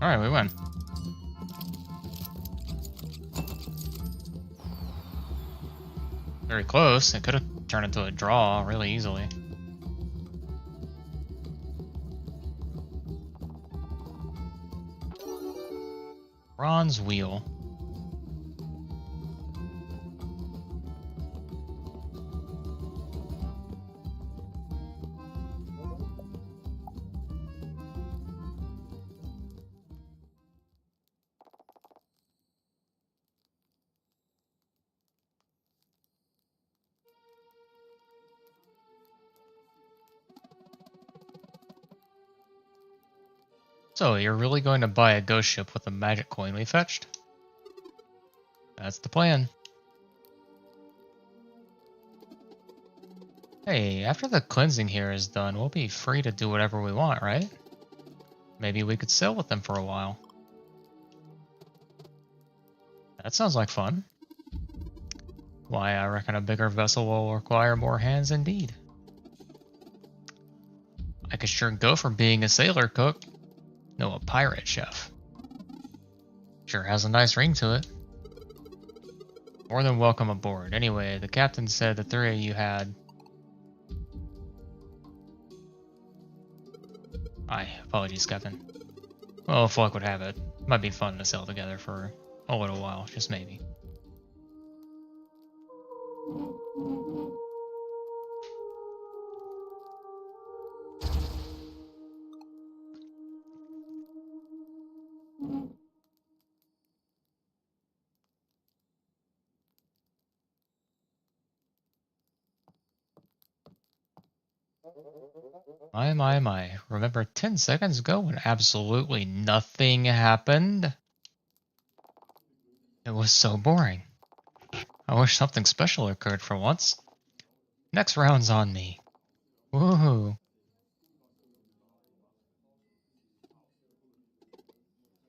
Alright, we win. Very close. It could have turned into a draw really easily. Bronze wheel. So, you're really going to buy a ghost ship with a magic coin we fetched? That's the plan. Hey, after the cleansing here is done, we'll be free to do whatever we want, right? Maybe we could sail with them for a while. That sounds like fun. Why, I reckon a bigger vessel will require more hands indeed. I could sure go for being a sailor cook. No, a pirate chef. Sure has a nice ring to it. More than welcome aboard. Anyway, the captain said the three of you had... Apologies, Captain. Well, if luck would have it, might be fun to sail together for a little while, just maybe. My. Remember 10 seconds ago when absolutely nothing happened? It was so boring. I wish something special occurred for once. Next round's on me. Woohoo.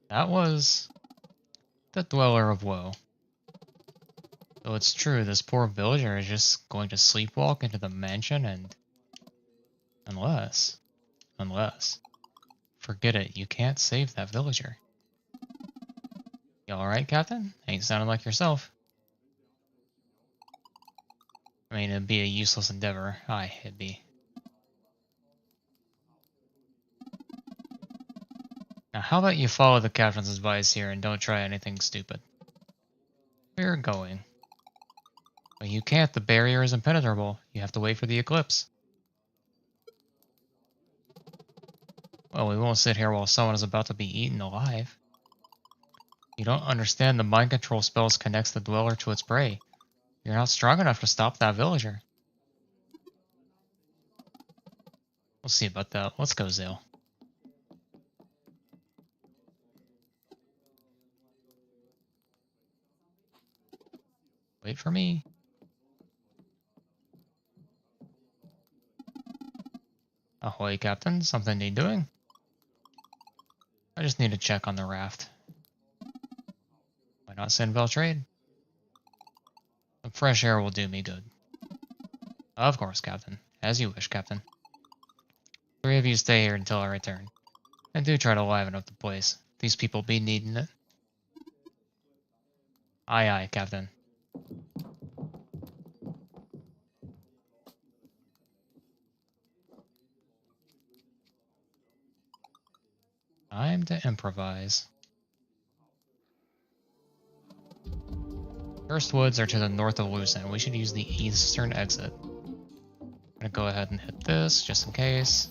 That was the Dweller of Woe. Though it's true, this poor villager is just going to sleepwalk into the mansion and... Unless... Forget it, you can't save that villager. You alright, Captain? Ain't sounding like yourself. I mean, it'd be a useless endeavor. Aye, it'd be. Now, how about you follow the captain's advice here and don't try anything stupid? We're going. But you can't, the barrier is impenetrable. You have to wait for the eclipse. Well, we won't sit here while someone is about to be eaten alive. You don't understand, the mind control spells connects the dweller to its prey. You're not strong enough to stop that villager. We'll see about that. Let's go, Zale. Wait for me. Ahoy, Captain. Something need doing? I just need to check on the raft. Why not send Veltrade? Some fresh air will do me good. Of course, Captain. As you wish, Captain. 3 of you stay here until I return. And do try to liven up the place. These people be needing it. Aye, aye, Captain. Time to improvise. First woods are to the north of Lucent. We should use the eastern exit. I'm gonna go ahead and hit this, just in case.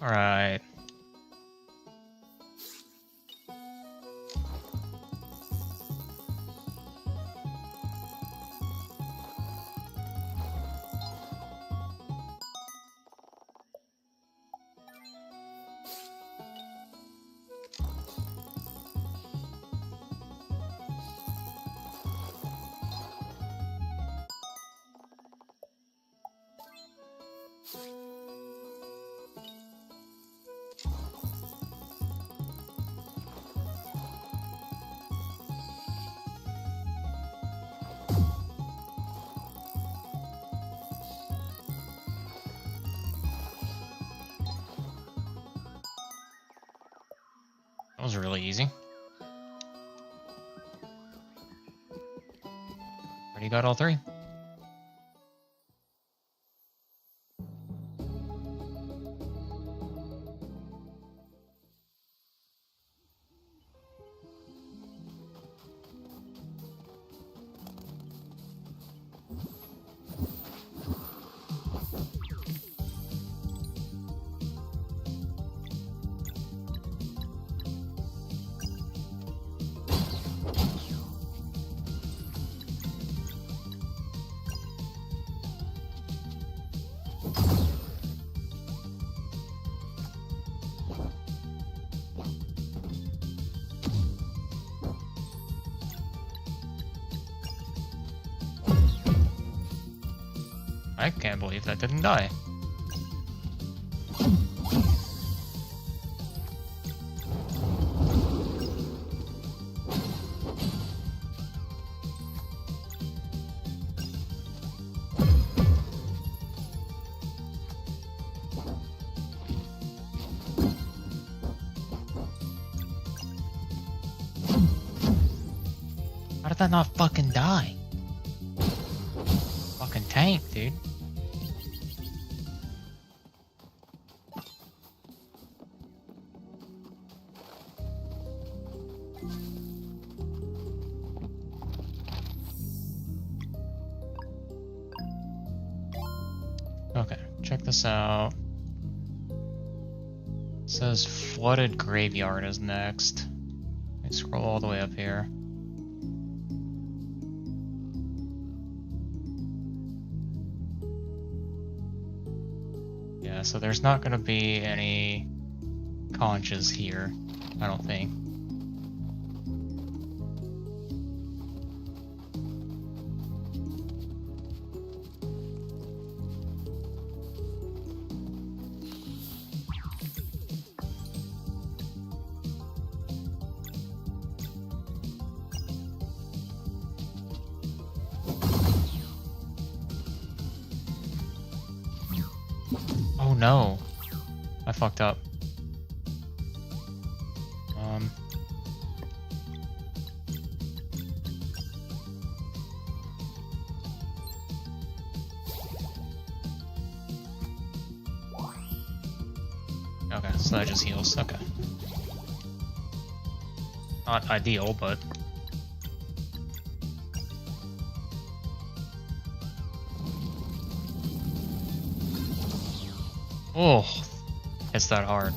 Alright. was really easy. Already got all three. I can't believe that didn't die. How did that not fucking die? Fucking tank, dude. Okay, check this out. It says flooded graveyard is next. Let's scroll all the way up here. Yeah, so there's not gonna be any conches here, I don't think. Oh no, I fucked up. Okay, so that just heals. Okay. Not ideal, but oh, it's that hard.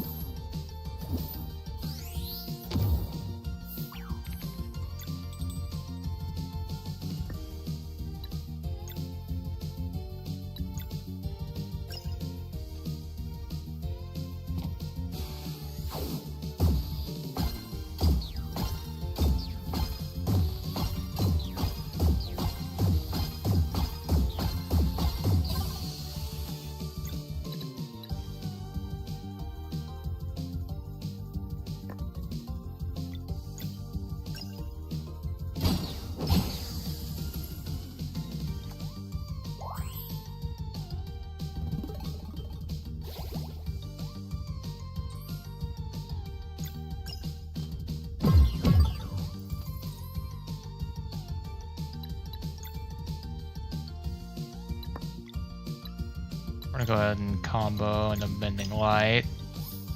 We're gonna go ahead and combo into Bending Light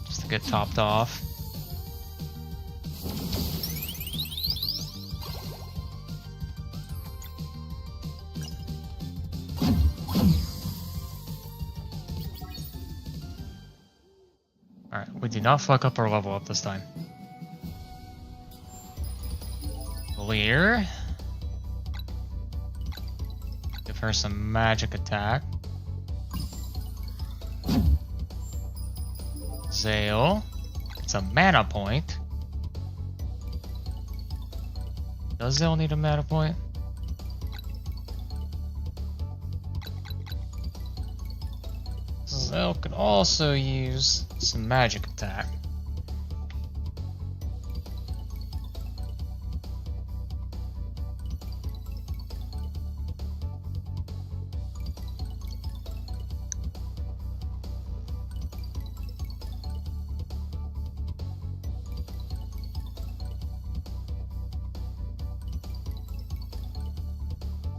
just to get topped off. Alright, we did not fuck up our level up this time. Clear. Give her some magic attack. Zale. It's a mana point. Does Zale need a mana point? Zale could also use some magic attack.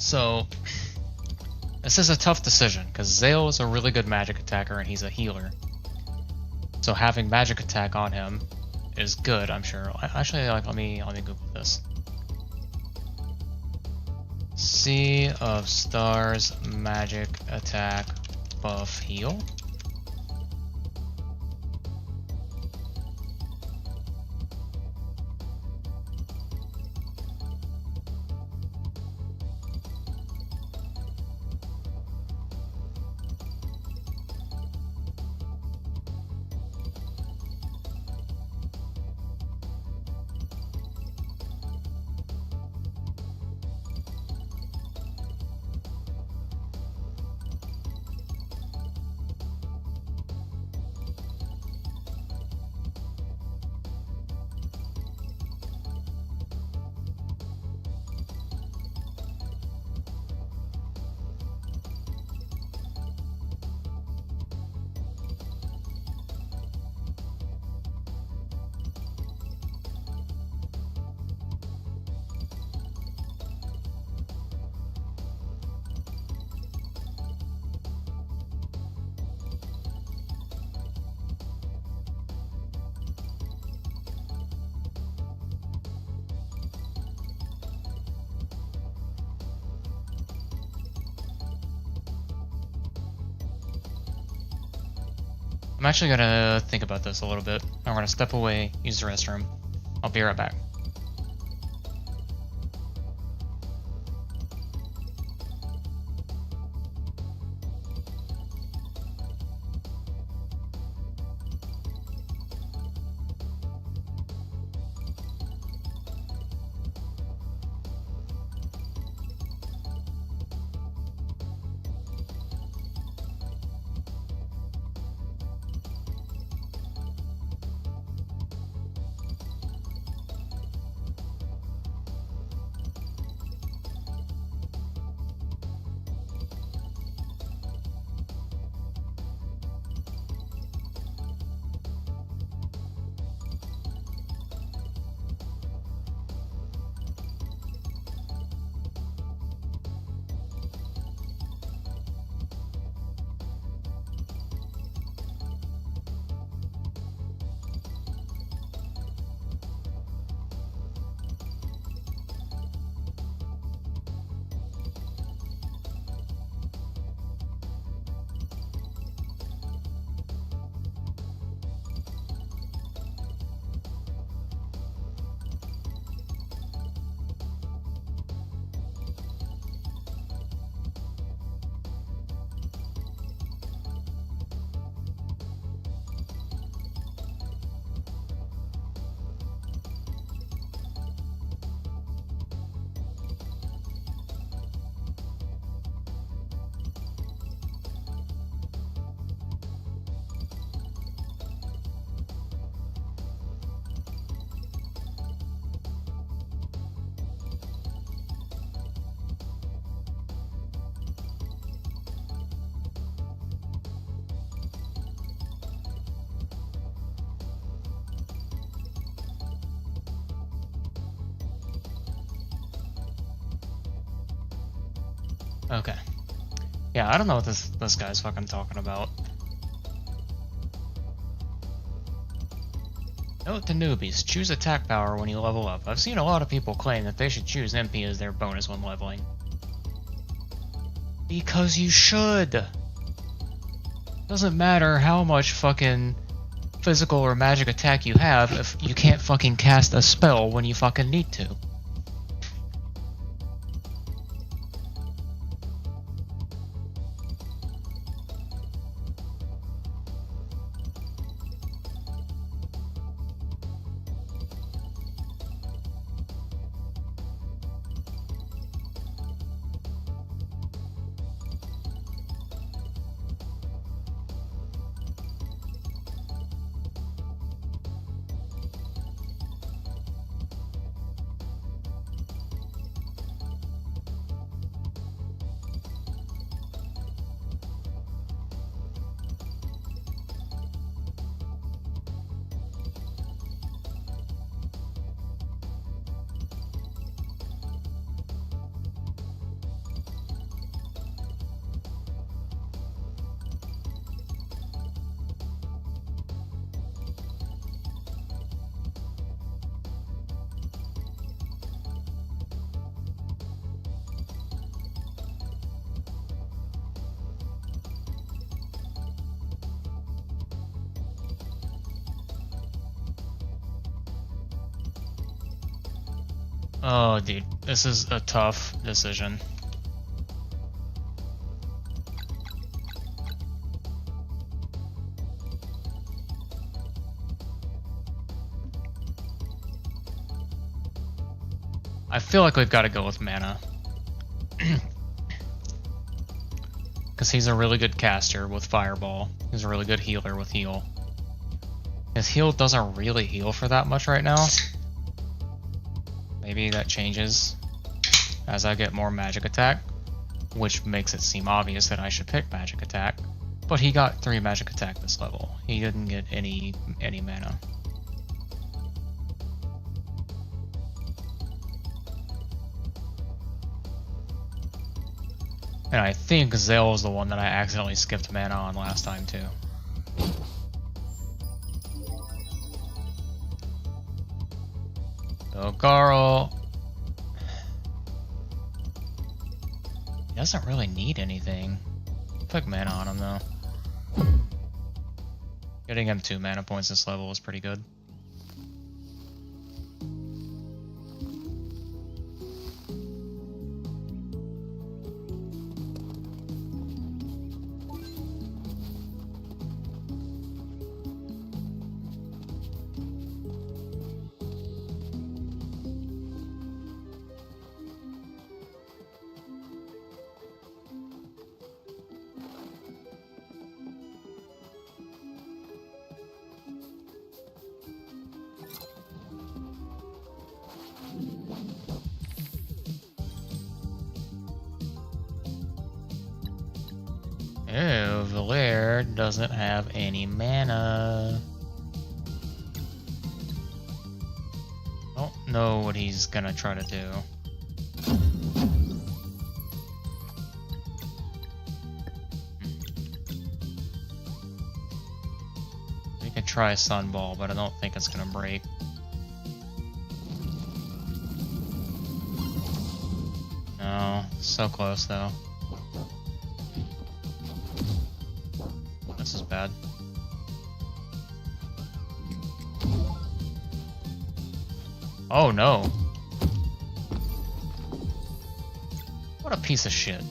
So, this is a tough decision, because Zale is a really good magic attacker and he's a healer. So having magic attack on him is good, I'm sure. Actually, like, let me Google this. Sea of Stars magic attack buff heal. I'm actually gonna think about this a little bit. I'm gonna step away, use the restroom. I'll be right back. Okay. Yeah, I don't know what this guy's fucking talking about. Note to newbies, choose attack power when you level up. I've seen a lot of people claim that they should choose MP as their bonus when leveling. Because you should! Doesn't matter how much fucking physical or magic attack you have if you can't fucking cast a spell when you fucking need to. Oh, dude, this is a tough decision. I feel like we've got to go with mana. Because he's a really good caster with Fireball. He's a really good healer with Heal. His heal doesn't really heal for that much right now. Maybe that changes as I get more magic attack, which makes it seem obvious that I should pick magic attack. But he got 3 magic attack this level. He didn't get any mana. And I think Zale was the one that I accidentally skipped mana on last time too. So Garl, he doesn't really need anything. Put mana on him though. Getting him 2 mana points this level is pretty good. Oh, Valer doesn't have any mana. Don't know what he's gonna try to do. We can try Sunball, but I don't think it's gonna break. No, so close though. This is bad. Oh no. What a piece of shit.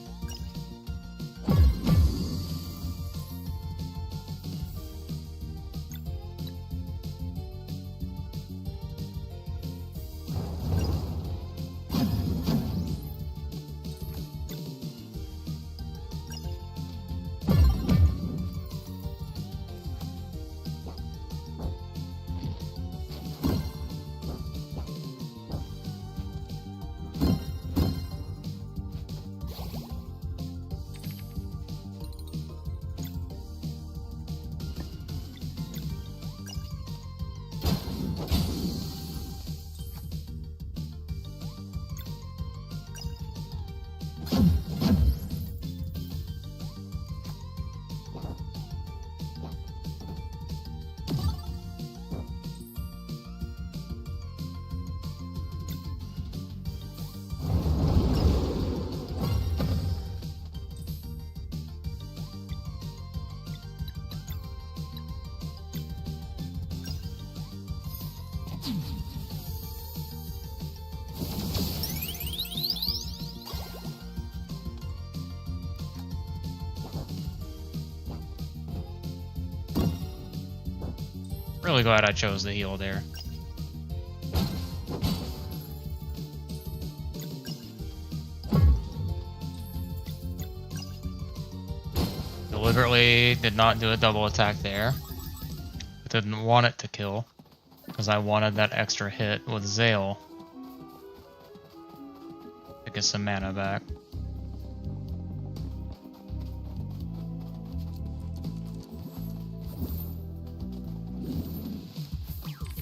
Really glad I chose the heal there. Deliberately did not do a double attack there. Didn't want it to kill, because I wanted that extra hit with Zale to get some mana back.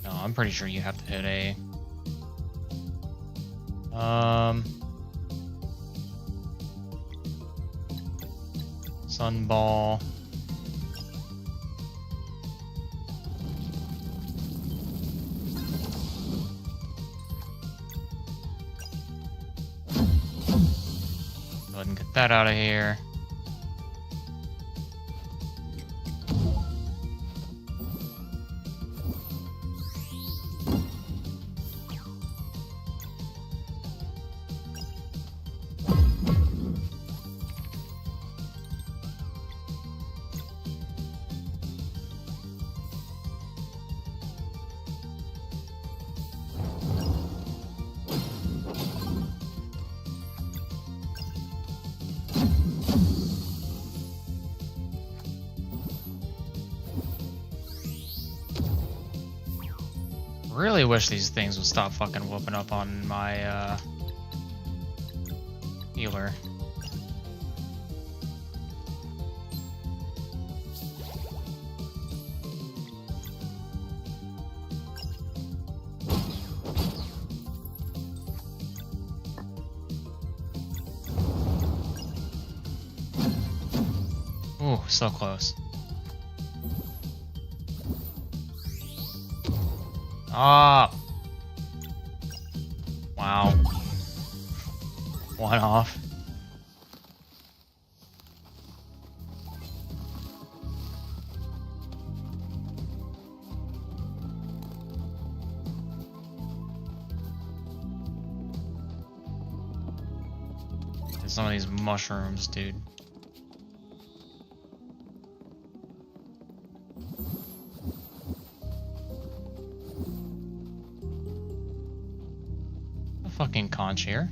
No, I'm pretty sure you have to hit a... Sunball. Go ahead and get that out of here. really wish these things would stop fucking whooping up on my healer. Ooh, so close. Ah! Wow. One off. Some of these mushrooms, dude. A fucking conch here.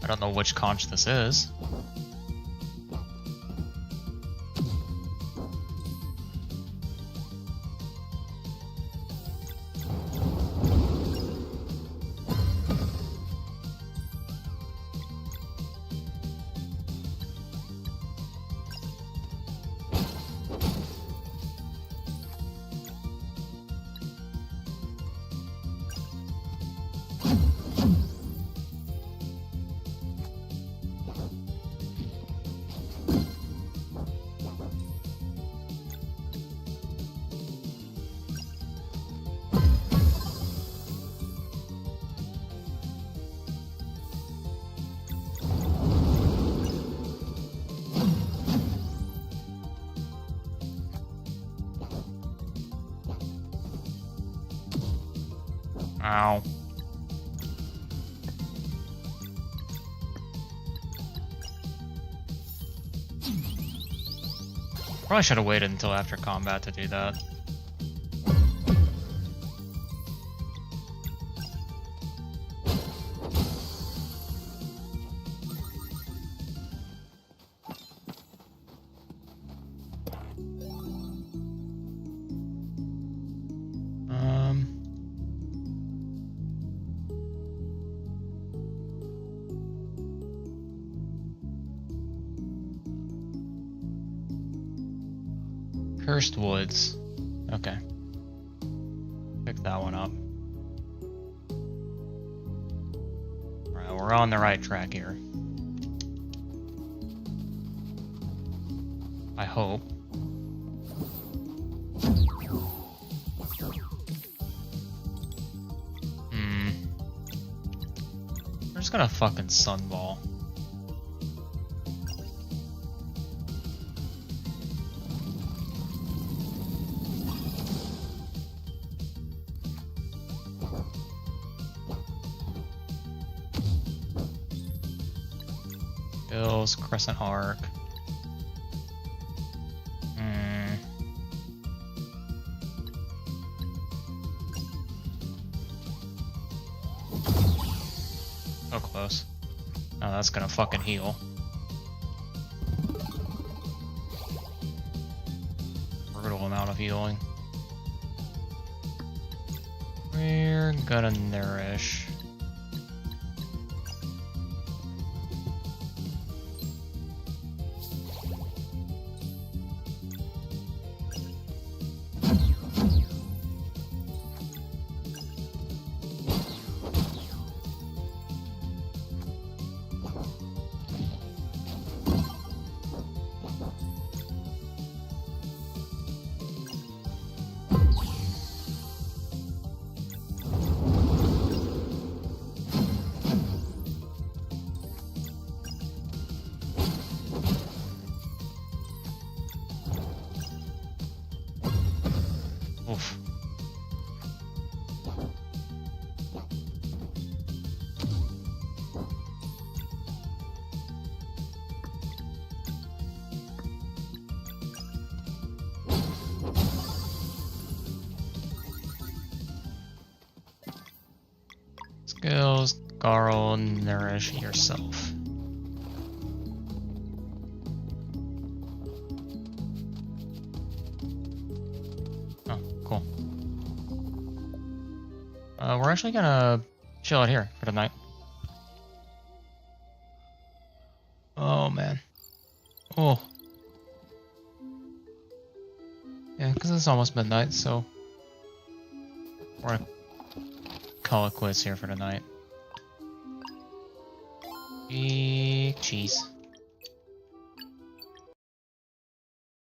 I don't know which conch this is. Ow. Probably should have waited until after combat to do that. Cursed Woods. Okay. Pick that one up. Alright, we're on the right track here. I hope. We're just gonna fucking sunball. Bills, Crescent Arc. So close. Oh, that's gonna fucking heal. Brutal amount of healing. We're gonna nourish. Garl, nourish yourself. Oh, cool. We're actually gonna chill out here for the night. Oh man. Oh. Yeah, because it's almost midnight, so we're gonna call it quits here for the night. Big cheese.